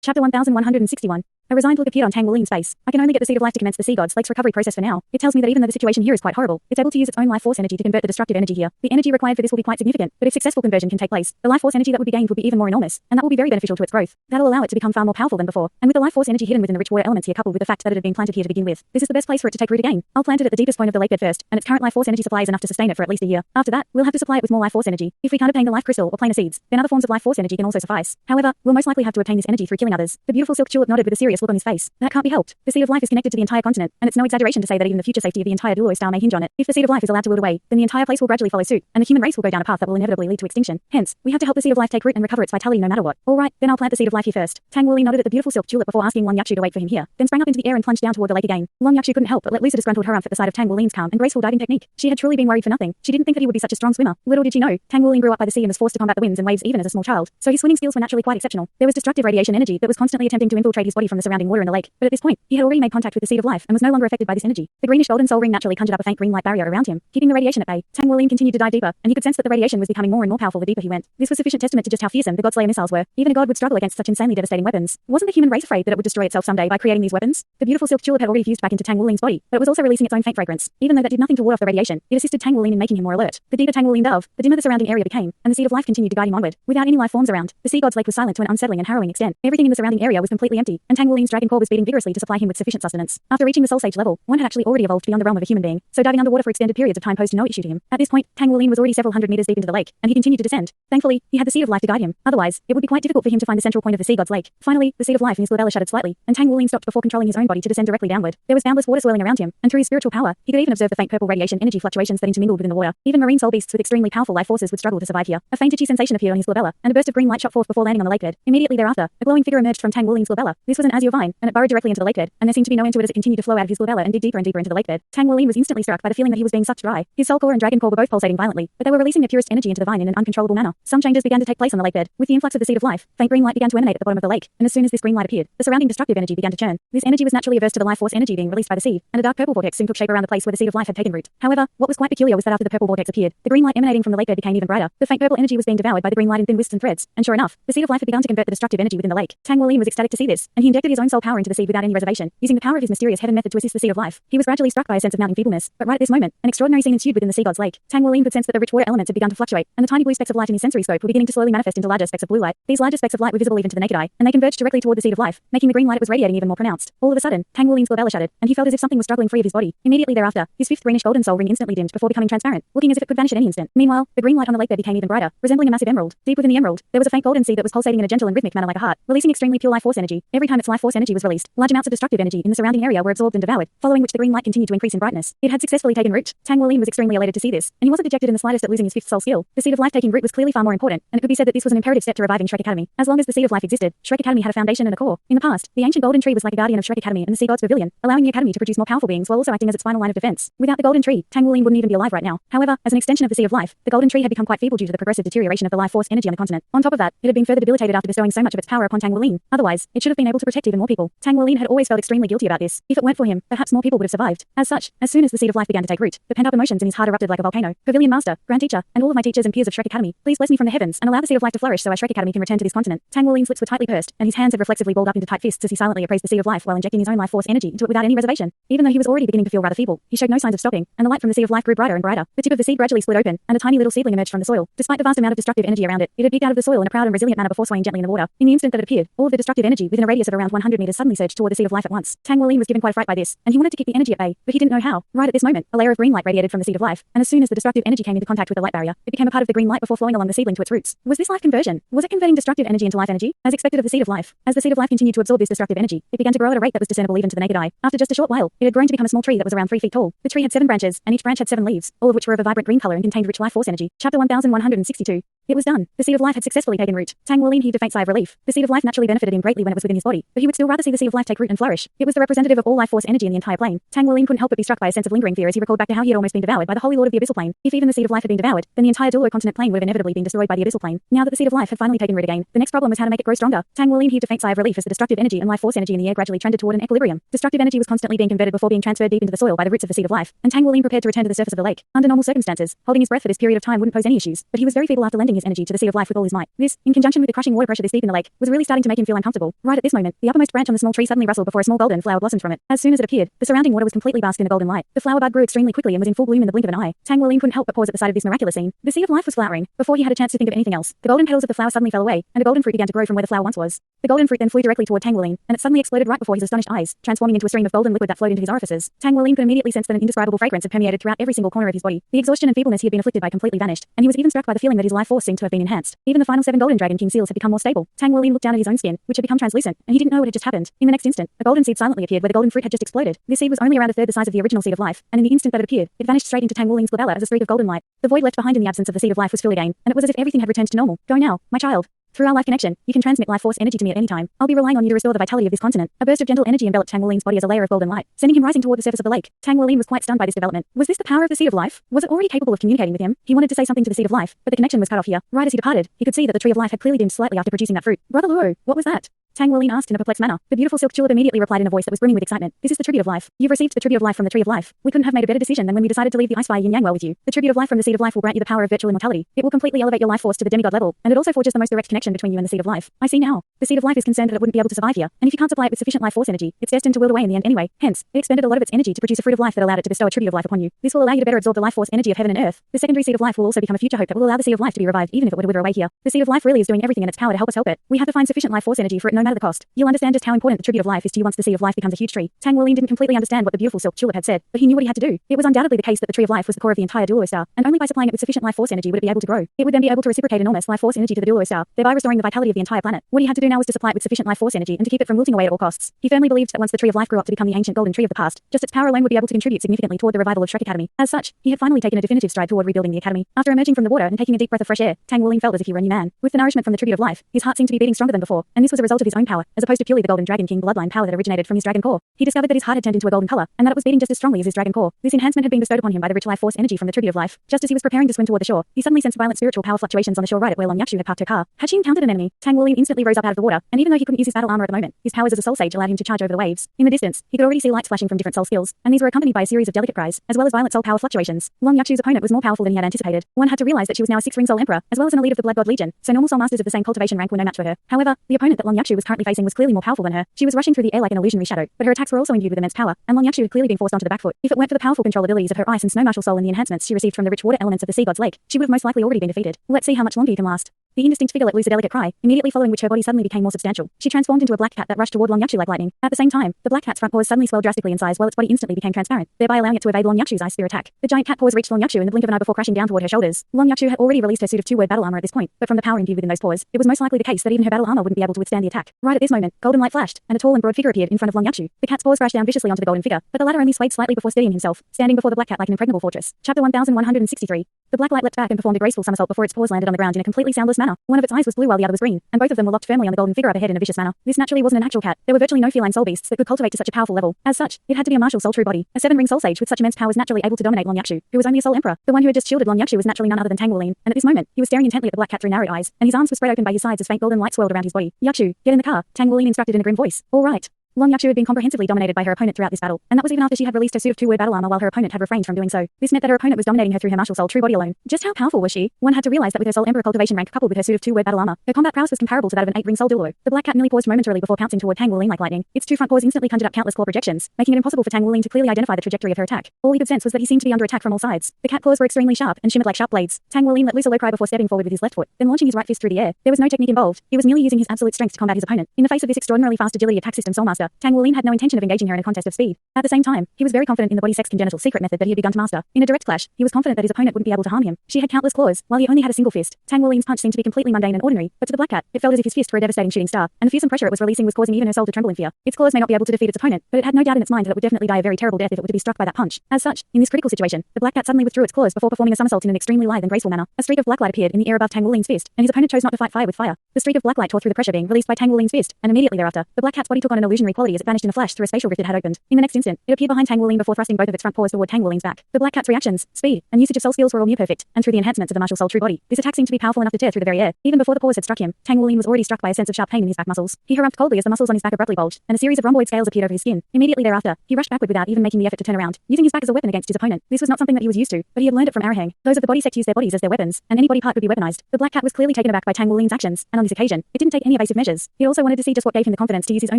Chapter 1161. A resigned look appeared on Tang Wulin's face. I can only get the seed of life to commence the sea god's lake's recovery process for now. It tells me that even though the situation here is quite horrible, it's able to use its own life force energy to convert the destructive energy here. The energy required for this will be quite significant, but if successful conversion can take place, the life force energy that would be gained would be even more enormous, and that will be very beneficial to its growth. That'll allow it to become far more powerful than before. And with the life force energy hidden within the rich water elements here coupled with the fact that it had been planted here to begin with, this is the best place for it to take root again. I'll plant it at the deepest point of the lakebed first, and its current life force energy supply is enough to sustain it for at least a year. After that, we'll have to supply it with more life force energy. If we can't obtain the life crystal or planar seeds, then other forms of life force energy can also suffice. However, we'll most likely have to obtain this energy through killing others. The beautiful silk tulip nodded with a serious look on his face. That can't be helped. The seed of life is connected to the entire continent, and it's no exaggeration to say that even the future safety of the entire Douluo star may hinge on it. If the seed of life is allowed to wilt away, then the entire place will gradually follow suit, and the human race will go down a path that will inevitably lead to extinction. Hence, we have to help the seed of life take root and recover its vitality no matter what. All right, then I'll plant the seed of life here first. Tang Wuli nodded at the beautiful silk tulip before asking Long Yakshu to wait for him here, then sprang up into the air and plunged down toward the lake again. Long Yakshu couldn't help but let loose a disgruntled harumph at the sight of Tang Wulin's calm and graceful diving technique. She had truly been worried for nothing. She didn't think that he would be such a strong swimmer. Little did she know, Tang Wulin grew up by the sea and was forced to combat the winds and waves even as a small child, so his swimming skills were naturally quite exceptional. There was destructive radiation energy that was constantly attempting to infiltrate his body from the surrounding water in the lake, but at this point, he had already made contact with the seed of life and was no longer affected by this energy. The greenish golden soul ring naturally conjured up a faint green light barrier around him, keeping the radiation at bay. Tang Wulin continued to dive deeper, and he could sense that the radiation was becoming more and more powerful the deeper he went. This was sufficient testament to just how fearsome the Godslayer missiles were. Even a god would struggle against such insanely devastating weapons. Wasn't the human race afraid that it would destroy itself someday by creating these weapons? The beautiful silk tulip had already fused back into Tang Wulin's body, but it was also releasing its own faint fragrance. Even though that did nothing to ward off the radiation, it assisted Tang Wulin in making him more alert. The deeper Tang Wulin dove, the dimmer the surrounding area became, and the seed of life continued to guide him onward. Without any life forms around, the sea god's lake was silent to an unsettling and harrowing extent. Everything in the surrounding area was completely empty, and Tang Wulin's dragon core was beating vigorously to supply him with sufficient sustenance. After reaching the soul stage level, one had actually already evolved beyond the realm of a human being, so diving underwater for extended periods of time posed no issue to him. At this point, Tang Wulin was already several hundred meters deep into the lake, and he continued to descend. Thankfully, he had the seed of life to guide him. Otherwise, it would be quite difficult for him to find the central point of the sea god's lake. Finally, the seed of life in his glabella shuddered slightly, and Tang Wulin stopped before controlling his own body to descend directly downward. There was boundless water swirling around him, and through his spiritual power, he could even observe the faint purple radiation energy fluctuations that intermingled within the water. Even marine soul beasts with extremely powerful life forces would struggle to survive here. A faint itchy sensation appeared on his glabella, and a burst of green light shot forth before landing on the lakebed. Immediately thereafter, a glowing figure emerged from Tang Wulin's glabella. This was an azure vine, and it burrowed directly into the lakebed, and there seemed to be no end to it as it continued to flow out of his glabella and dig deeper and deeper into the lakebed. Tang Wulin was instantly struck by the feeling that he was being sucked dry. His soul core and dragon core were both pulsating violently, but they were releasing their purest energy into the vine in an uncontrollable manner. Some changes began to take place on the lakebed. With the influx of the seed of life, faint green light began to emanate at the bottom of the lake, and as soon as this green light appeared, the surrounding destructive energy began to churn. This energy was naturally averse to the life force energy being released by the seed, and a dark purple vortex soon took shape around the place where the seed of life had taken root. However, what was quite peculiar was that after the purple vortex appeared, the green light emanating from the lakebed became even brighter. The faint purple energy was being devoured by the green light in thin wisps and threads, and sure enough, the seed of life had begun to convert the destructive energy within the lake. Tang Wulin was ecstatic to see this, and he injected his own soul power into the seed without any reservation, using the power of his mysterious heaven method to assist the seed of life. He was gradually struck by a sense of mounting feebleness, but right at this moment, an extraordinary scene ensued within the sea god's lake. Tang Wulin could sense that the rich water elements had begun to fluctuate, and the tiny blue specks of light in his sensory scope were beginning to slowly manifest into larger specks of blue light. These larger specks of light were visible even to the naked eye, and they converged directly toward the seed of life, making the green light it was radiating even more pronounced. All of a sudden, Tang Wulin's glabella shuddered, and he felt as if something was struggling free of his body. Immediately thereafter, his fifth greenish golden soul ring instantly dimmed before becoming transparent, looking as if it could vanish at any instant. Meanwhile, the green light on the lakebed became even brighter, resembling a massive emerald. Deep within the emerald, there was a faint golden seed that was pulsating in a gentle and rhythmic manner like a heart, releasing extremely pure life force energy. Every time its life force energy was released, large amounts of destructive energy in the surrounding area were absorbed and devoured, following which the green light continued to increase in brightness. It had successfully taken root. Tang Wulin was extremely elated to see this, and he wasn't dejected in the slightest at losing his fifth soul skill. The seed of life taking root was clearly far more important, and it could be said that this was an imperative step to reviving Shrek Academy. As long as the seed of life existed, Shrek Academy had a foundation and a core. In the past, the ancient golden tree was like a guardian of Shrek Academy and the sea god's pavilion, allowing the academy to produce more powerful beings while also acting as its final line of defense. Without the golden tree, Tang Wulin wouldn't even be alive right now. However, as an extension of the seed of life, the golden tree had become quite feeble due to the progressive deterioration of the life force energy on the continent. On top of that, it had been further debilitated after bestowing so much of its power upon Tang Wulin. Otherwise, it should have been able to protect even more people. Tang Wulin had always felt extremely guilty about this. If it weren't for him, perhaps more people would have survived. As such, as soon as the seed of life began to take root, the pent-up emotions in his heart erupted like a volcano. Pavilion master, grand teacher, and all of my teachers and peers of Shrek Academy, please bless me from the heavens and allow the seed of life to flourish so our Shrek Academy can return to this continent. Tang Wulin's lips were tightly pursed, and his hands had reflexively balled up into tight fists as he silently appraised the seed of life while injecting his own life force energy into it without any reservation. Even though he was already beginning to feel rather feeble, he showed no signs of stopping, and the light from the seed of life grew brighter and brighter. The tip of the seed gradually split open, and a tiny little seedling emerged from the soil. Despite the vast amount of destructive energy around it, it had peeked out of the soil in a proud and resilient manner before swaying gently in the water. In the instant that it appeared, all of the destructive energy within a radius of around 100 meters suddenly surged toward the seed of life at once. Tang Wulin was given quite a fright by this, and he wanted to keep the energy at bay, but he didn't know how. Right at this moment, a layer of green light radiated from the seed of life, and as soon as the destructive energy came into contact with the light barrier, it became a part of the green light before flowing along the seedling to its roots. Was this life conversion? Was it converting destructive energy into life energy? As expected of the seed of life, as the seed of life continued to absorb this destructive energy, it began to grow at a rate that was discernible even to the naked eye. After just a short while, it had grown to become a small tree that was around 3 feet tall. The tree had 7 branches, and each branch had 7 leaves, all of which were of a vibrant green color and contained rich life force energy. Chapter 1162. It was done. The seed of life had successfully taken root. Tang Wulin heaved a faint sigh of relief. The seed of life naturally benefited him greatly when it was within his body, but he would still rather see the seed of life take root and flourish. It was the representative of all life force energy in the entire plane. Tang Wulin couldn't help but be struck by a sense of lingering fear as he recalled back to how he had almost been devoured by the Holy Lord of the Abyssal Plane. If even the seed of life had been devoured, then the entire Douluo continent plane would have inevitably been destroyed by the Abyssal Plane. Now that the seed of life had finally taken root again, the next problem was how to make it grow stronger. Tang Wulin heaved a faint sigh of relief as the destructive energy and life force energy in the air gradually trended toward an equilibrium. Destructive energy was constantly being converted before being transferred deep into the soil by the roots of the seed of life, and Tang Wulin prepared to return to the surface of the lake. Under normal circumstances, holding his breath for this period of time wouldn't pose any issues, but he was very feeble after lending spontaneous energy to the seed of life with all his might. This, in conjunction with the crushing water pressure this deep in the lake, was really starting to make him feel uncomfortable. Right at this moment, the uppermost branch on the small tree suddenly rustled before a small golden flower blossomed from it. As soon as it appeared, the surrounding water was completely bathed in the golden light. The flower bud grew extremely quickly and was in full bloom in the blink of an eye. Tang Wuling couldn't help but pause at the sight of this miraculous scene. The seed of life was flowering. Before he had a chance to think of anything else, the golden petals of the flower suddenly fell away, and a golden fruit began to grow from where the flower once was. The golden fruit then flew directly toward Tang Wuling, and it suddenly exploded right before his astonished eyes, transforming into a stream of golden liquid that flowed into his orifices. Tang Wuling could immediately sense that an indescribable fragrance had permeated throughout every single corner of his body. The exhaustion and feebleness he had been afflicted by completely vanished, and he was even struck by the feeling that his life force seemed to have been enhanced. Even the final 7 golden dragon king seals had become more stable. Tang Wuling looked down at his own skin, which had become translucent, and he didn't know what had just happened. In the next instant, a golden seed silently appeared where the golden fruit had just exploded. This seed was only around a third the size of the original seed of life, and in the instant that it appeared, it vanished straight into Tang Wuling's glabella as a streak of golden light. The void left behind in the absence of the seed of life was filled again, and it was as if everything had returned to normal. Go now, my child. Through our life connection, you can transmit life force energy to me at any time. I'll be relying on you to restore the vitality of this continent. A burst of gentle energy enveloped Tang Wuling's body as a layer of golden light, sending him rising toward the surface of the lake. Tang Wuling was quite stunned by this development. Was this the power of the seed of life? Was it already capable of communicating with him? He wanted to say something to the seed of life, but the connection was cut off here. Right as he departed, he could see that the tree of life had clearly dimmed slightly after producing that fruit. Brother Luo, what was that? Tang Wuling asked in a perplexed manner. The beautiful silk tulip immediately replied in a voice that was brimming with excitement. This is the tribute of life. You've received the tribute of life from the tree of life. We couldn't have made a better decision than when we decided to leave the ice fire yin yang well with you. The tribute of life from the seed of life will grant you the power of virtual immortality. It will completely elevate your life force to the demigod level, and it also forges the most direct connection between you and the seed of life. I see now. The seed of life is concerned that it wouldn't be able to survive here, and if you can't supply it with sufficient life force energy, it's destined to wilt away in the end anyway. Hence, it expended a lot of its energy to produce a fruit of life that allowed it to bestow a tribute of life upon you. This will allow you to better absorb the life force energy of heaven and earth. The secondary seed of life will also become a future hope that will allow the seed of life to be revived even if it were to wither away here. The seed of life really is doing everything in its power to help us help it. We have to find sufficient life force energy for it no matter the cost. You'll understand just how important the tribute of life is to you once the seed of life becomes a huge tree. Tang Wuling didn't completely understand what the beautiful silk tulip had said, but he knew what he had to do. It was undoubtedly the case that the tree of life was the core of the entire Douluo star, and only by supplying it with sufficient life force energy would it be able to grow. It would then be able to reciprocate enormous life force energy to the Douluo star, thereby restoring the vitality of the entire planet. What he had to do now was to supply it with sufficient life force energy and to keep it from wilting away at all costs. He firmly believed that once the tree of life grew up to become the ancient golden tree of the past, just its power alone would be able to contribute significantly toward the revival of Shrek Academy. As such, he had finally taken a definitive stride toward rebuilding the academy. After emerging from the water and taking a deep breath of fresh air, Tang Wuling felt as if he were a new man. With the nourishment from the tribute of life, his heart seemed to be beating stronger than before, and this was a result of his own power, as opposed to purely the golden dragon king bloodline power that originated from his dragon core. He discovered that his heart had turned into a golden color, and that it was beating just as strongly as his dragon core. This enhancement had been bestowed upon him by the rich life force energy from the tribute of life. Just as he was preparing to swim toward the shore, he suddenly sensed violent spiritual power fluctuations on the shore right at where Long Yakshu had parked her car. Had she encountered an enemy? Tang Wuling instantly rose up out of the water, and even though he couldn't use his battle armor at the moment, his powers as a soul sage allowed him to charge over the waves. In the distance, he could already see lights flashing from different soul skills, and these were accompanied by a series of delicate cries, as well as violent soul power fluctuations. Long Yakshu's opponent was more powerful than he had anticipated. One had to realize that she was now a 6-ring soul emperor, as well as an elite of the Blood God Legion, so normal soul masters of the same cultivation rank were no match for her. However, the opponent that Long Yakshu was currently facing was clearly more powerful than her. She was rushing through the air like an illusionary shadow, but her attacks were also imbued with immense power, and Long Yakshu had clearly been forced onto the back foot. If it weren't for the powerful control abilities of her ice and snow martial soul and the enhancements she received from the rich water elements of the sea god's lake, she would have most likely already been defeated. Let's see how much longer you can last. The indistinct figure let loose a delicate cry, immediately following which her body suddenly became more substantial. She transformed into a black cat that rushed toward Long Yakshu like lightning. At the same time, the black cat's front paws suddenly swelled drastically in size while its body instantly became transparent, thereby allowing it to evade Long Yakshu's ice spear attack. The giant cat paws reached Long Yakshu in the blink of an eye before crashing down toward her shoulders. Long Yakshu had already released her suit of 2-word battle armor at this point, but from the power imbued within those paws, it was most likely the case that even her battle armor wouldn't be able to withstand the attack. Right at this moment, golden light flashed, and a tall and broad figure appeared in front of Long Yakshu. The cat's paws crashed down viciously onto the golden figure, but the latter only swayed slightly before steadying himself, standing before the black cat like an impregnable fortress. Chapter 1163. The black light leapt back and performed a graceful somersault before its paws landed on the ground in a completely soundless manner. One of its eyes was blue while the other was green, and both of them were locked firmly on the golden figure up ahead in a vicious manner. This naturally wasn't an actual cat. There were virtually no feline soul beasts that could cultivate to such a powerful level. As such, it had to be a martial soul true body. A 7-ring soul sage with such immense power was naturally able to dominate Long Yakshu, who was only a soul emperor. The one who had just shielded Long Yakshu was naturally none other than Tang Wuling, and at this moment, he was staring intently at the black cat through narrowed eyes, and his arms were spread open by his sides as faint golden light swirled around his body. Yakshu, get in the car, Tang Wuling instructed in a grim voice. All right. Long Yakshu had been comprehensively dominated by her opponent throughout this battle, and that was even after she had released her suit of 2-word battle armor while her opponent had refrained from doing so. This meant that her opponent was dominating her through her martial soul true body alone. Just how powerful was she? One had to realize that with her soul emperor cultivation rank coupled with her suit of 2-word battle armor, her combat prowess was comparable to that of an 8-ring soul Douluo. The black cat merely paused momentarily before pouncing toward Tang Wuling like lightning. Its 2 front paws instantly conjured up countless claw projections, making it impossible for Tang Wuling to clearly identify the trajectory of her attack. All he could sense was that he seemed to be under attack from all sides. The cat claws were extremely sharp and shimmered like sharp blades. Tang Wuling let loose a low cry before stepping forward with his left foot, then launching his right fist through the air. There was no technique involved. He was merely using his absolute strength to combat his opponent. In the face of this extraordinarily fast agility attack system soulmaster, Tang Wuling had no intention of engaging her in a contest of speed. At the same time, he was very confident in the body sex congenital secret method that he had begun to master. In a direct clash, he was confident that his opponent wouldn't be able to harm him. She had countless claws, while he only had a single fist. Tang Wuling's punch seemed to be completely mundane and ordinary, but to the black cat, it felt as if his fist were a devastating shooting star, and the fearsome pressure it was releasing was causing even her soul to tremble in fear. Its claws may not be able to defeat its opponent, but it had no doubt in its mind that it would definitely die a very terrible death if it were to be struck by that punch. As such, in this critical situation, the black cat suddenly withdrew its claws before performing a somersault in an extremely lithe and graceful manner. A streak of black light appeared in the air above Tang Wuling's fist, and his opponent chose not to fight fire with fire. The streak of black light tore through the pressure being released by Tang Wuling's fist, and immediately thereafter, the black cat's body took on an illusionary quality as it vanished in a flash through a spatial rift it had opened. In the next instant, it appeared behind Tang Wuling before thrusting both of its front paws toward Tang Wuling's back. The black cat's reactions, speed, and usage of soul skills were all near perfect, and through the enhancements of the martial soul true body, this attack seemed to be powerful enough to tear through the very air. Even before the paws had struck him, Tang Wuling was already struck by a sense of sharp pain in his back muscles. He harumphed coldly as the muscles on his back abruptly bulged, and a series of rhomboid scales appeared over his skin. Immediately thereafter, he rushed backward without even making the effort to turn around, using his back as a weapon against his opponent. This was not something that he was used to, but he had learned it from Arahang. Those of the body sect use their bodies as their weapons, and any body part could be weaponized. The black cat was clearly taken aback by Tang Wuling's actions, and on this occasion, it didn't take any evasive measures. It also wanted to see just what gave him the confidence to use his own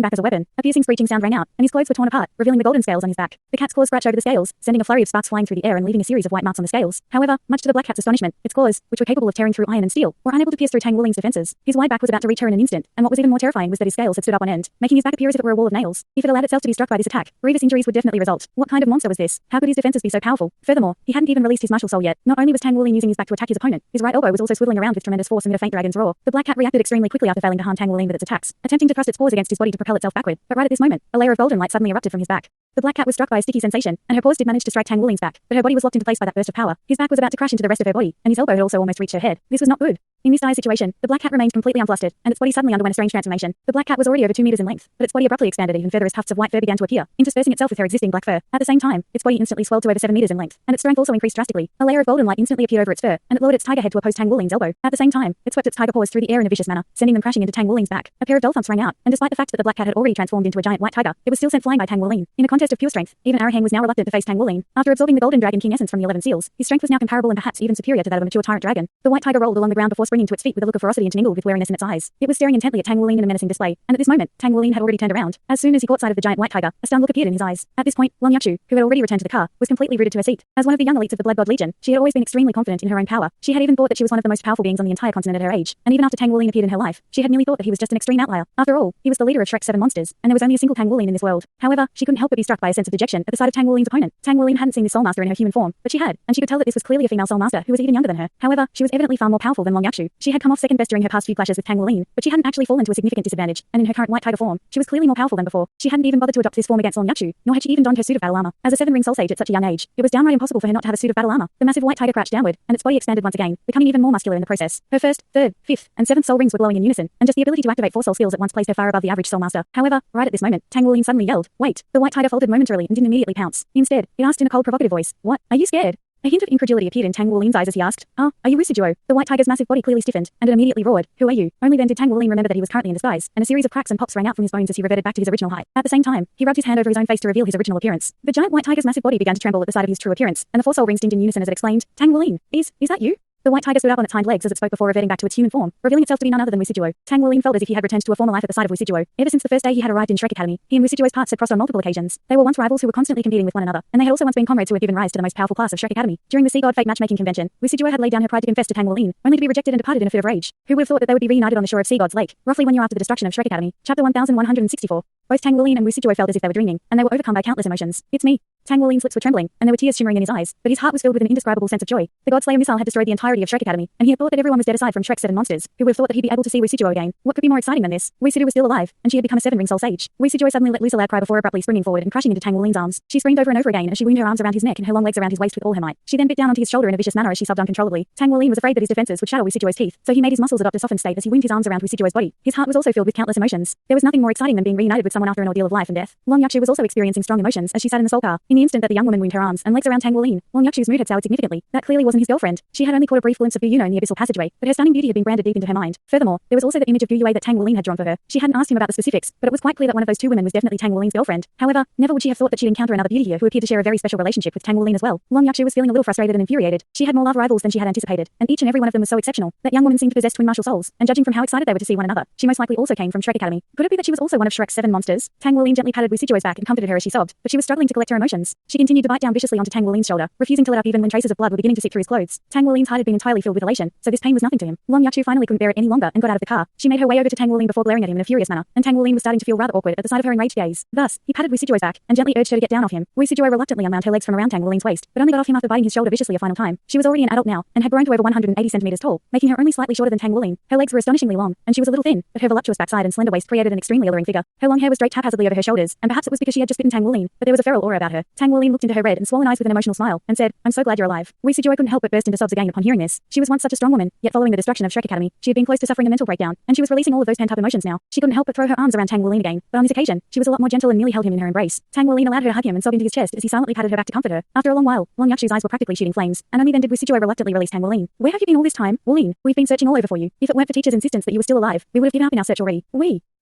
back as a weapon. A piercing screeching sound rang out, and his clothes were torn apart, revealing the golden scales on his back. The cat's claws scratched over the scales, sending a flurry of sparks flying through the air and leaving a series of white marks on the scales. However, much to the black cat's astonishment, its claws, which were capable of tearing through iron and steel, were unable to pierce through Tang Wuling's defenses. His wide back was about to reach her in an instant, and what was even more terrifying was that his scales had stood up on end, making his back appear as if it were a wall of nails. If it allowed itself to be struck by this attack, grievous injuries would definitely result. What kind of monster was this? How could his defenses be so powerful? Furthermore, he hadn't even released his martial soul yet. Not only was Tang Wuling using his back to attack his opponent, his right elbow was also swiveling around with tremendous force amid a faint dragon's roar. The black cat reacted extremely quickly after failing to harm Tang Wuling with its attacks, attempting to thrust its paws against his body to propel itself backward. But right at this moment, a layer of golden light suddenly erupted from his back. The black cat was struck by a sticky sensation, and her paws did manage to strike Tang Wuling's back, but her body was locked into place by that burst of power. His back was about to crash into the rest of her body, and his elbow had also almost reached her head. This was not good. In this dire situation, the black cat remained completely unflustered, and its body suddenly underwent a strange transformation. The black cat was already over 2 meters in length, but its body abruptly expanded even further as tufts of white fur began to appear, interspersing itself with her existing black fur. At the same time, its body instantly swelled to over 7 meters in length, and its strength also increased drastically. A layer of golden light instantly appeared over its fur, and it lowered its tiger head to oppose Tang Wuling's elbow. At the same time, it swept its tiger paws through the air in a vicious manner, sending them crashing into Tang Wuling's back. A pair of dull thumps rang out, and despite the fact that the black cat had already transformed into a giant white tiger, it was still sent flying by Tang Wuling. In a contest of pure strength, even Arahang was now reluctant to face Tang Wuling. After absorbing the golden dragon king essence from the 11 seals, his strength was now comparable and perhaps even superior to that of a mature tyrant dragon. The white tiger rolled along the ground before springing to its feet with a look of ferocity intermingled with wariness in its eyes. It was staring intently at Tang Wuling in a menacing display, and at this moment, Tang Wuling had already turned around. As soon as he caught sight of the giant white tiger, a stunned look appeared in his eyes. At this point, Long Yakshu, who had already returned to the car, was completely rooted to her seat. As one of the young elites of the Blood God Legion, she had always been extremely confident in her own power. She had even thought that she was one of the most powerful beings on the entire continent at her age, and even after Tang Wuling appeared in her life, she had nearly thought that he was just an extreme outlier. After all, he was the leader of Shrek's 7 monsters, and there was only a single Tang Wuling in this world. However, she couldn't help but be struck by a sense of dejection at the sight of Tang Wuling's opponent. Tang Wuling hadn't seen this soul master in her human form, but she had, and she could tell that this was clearly a female soul master who was even younger than her. However, she was evidently far more powerful than Long Yakshu. She had come off second best during her past few clashes with Tang Wuling, but she hadn't actually fallen to a significant disadvantage, and in her current white tiger form, she was clearly more powerful than before. She hadn't even bothered to adopt this form against Long Yakshu, nor had she even donned her suit of battle armor. As a 7-ring soul sage at such a young age, it was downright impossible for her not to have a suit of battle armor. The massive white tiger crouched downward, and its body expanded once again, becoming even more muscular in the process. Her first, third, fifth, and 7th soul rings were glowing in unison, and just the ability to activate 4 soul skills at once placed her far above the average soul master. However, right at this moment, Tang Wuling suddenly yelled, "Wait!" The white tiger faltered momentarily and didn't immediately pounce. Instead, it asked in a cold, provocative voice, "What? Are you scared?" A hint of incredulity appeared in Tang Wuling's eyes as he asked, "Ah, are you Risujuo?" The white tiger's massive body clearly stiffened, and it immediately roared, "Who are you?" Only then did Tang Wuling remember that he was currently in disguise, and a series of cracks and pops rang out from his bones as he reverted back to his original height. At the same time, he rubbed his hand over his own face to reveal his original appearance. The giant white tiger's massive body began to tremble at the sight of his true appearance, and the 4 soul rings dinged in unison as it exclaimed, "Tang Wuling, is that you?" The white tiger stood up on its hind legs as it spoke before reverting back to its human form, revealing itself to be none other than Risujuo. Tang Wuling felt as if he had returned to a former life at the sight of Risujuo. Ever since the first day he had arrived in Shrek Academy, he and Risujuo's paths had crossed on multiple occasions. They were once rivals who were constantly competing with one another, and they had also once been comrades who had given rise to the most powerful class of Shrek Academy. During the Sea God Fate matchmaking convention, Risujuo had laid down her pride to confess to Tang Wuling, only to be rejected and departed in a fit of rage. Who would have thought that they would be reunited on the shore of Sea God's Lake, roughly 1 year after the destruction of Shrek Academy? Chapter 1164. Both Tang Wuling and Risujuo felt as if they were dreaming, and they were overcome by countless emotions. "It's me." Tang Wuling's lips were trembling, and there were tears shimmering in his eyes, but his heart was filled with an indescribable sense of joy. The Godslayer missile had destroyed the entirety of Shrek Academy, and he had thought that everyone was dead aside from Shrek's 7 monsters. Who would have thought that he'd be able to see Risujuo again? What could be more exciting than this? Risujuo was still alive, and she had become a 7-ring soul sage. Risujuo suddenly let loose a loud cry before abruptly springing forward and crashing into Tang Wuling's arms. She screamed over and over again as she wound her arms around his neck and her long legs around his waist with all her might. She then bit down onto his shoulder in a vicious manner as she sobbed uncontrollably. Tang Wuling was afraid that his defenses would shatter Risujuo's teeth, so he made his muscles adopt a softened state as he wound his arms around Risujuo's body. His heart was also filled with countless emotions. There was nothing more exciting than being reunited with someone after an ordeal of life and death. Long Yakshu was also experiencing strong emotions as she sat in the soul car. In the instant that the young woman wound her arms and legs around Tang Wuling, Long Yakshu's mood had soured significantly. That clearly wasn't his girlfriend. She had only caught a brief glimpse of Douluo in the abyssal passageway, but her stunning beauty had been branded deep into her mind. Furthermore, there was also the image of Douluo that Tang Wuling had drawn for her. She hadn't asked him about the specifics, but it was quite clear that one of those 2 women was definitely Tang Wuling's girlfriend. However, never would she have thought that she'd encounter another beauty here who appeared to share a very special relationship with Tang Wuling as well. Long Yakshu was feeling a little frustrated and infuriated. She had more love rivals than she had anticipated, and each and every one of them was so exceptional. That young woman seemed to possess twin martial souls, and judging from how excited they were to see one another, she most likely also came from Shrek Academy. Could it be that she was also one of Shrek's 7 monsters? Tang Wuling gently patted Risujuo's back and comforted her as she sobbed, but she was struggling to collect her emotions. She continued to bite down viciously onto Tang Wuling's shoulder, refusing to let up even when traces of blood were beginning to seep through his clothes. Tang Wuling's heart had been entirely filled with elation, so this pain was nothing to him. Long Yakshu finally couldn't bear it any longer and got out of the car. She made her way over to Tang Wuling before glaring at him in a furious manner, and Tang Wuling was starting to feel rather awkward at the sight of her enraged gaze. Thus, he patted Risujuo's back and gently urged her to get down off him. Risujuo reluctantly unwound her legs from around Tang Wuling's waist, but only got off him after biting his shoulder viciously a final time. She was already an adult now, and had grown to over 180 centimeters tall, making her only slightly shorter than Tang Wuling. Her legs were astonishingly long, and she was a little thin, but her voluptuous backside and slender waist created an extremely alluring figure. Her long hair was draped haphazardly over her shoulders, and perhaps it was because she had just bitten Tang Wuling, but there was a feral aura about her. Tang Wuling looked into her red and swollen eyes with an emotional smile, and said, I'm so glad you're alive. Wu Sijue couldn't help but burst into sobs again upon hearing this. She was once such a strong woman, yet following the destruction of Shrek Academy, she had been close to suffering a mental breakdown, and she was releasing all of those pent-up emotions now. She couldn't help but throw her arms around Tang Wuling again, but on this occasion, she was a lot more gentle and merely held him in her embrace. Tang Wuling allowed her to hug him and sob into his chest as he silently patted her back to comfort her. After a long while, Long Yakshu's eyes were practically shooting flames, and only then did Wu Sijue reluctantly release Tang Wuling. Where have you been all this time, Wuling? We've been searching all over for you. If it weren't for teacher's insistence that you were still alive, we would have given up in our search already.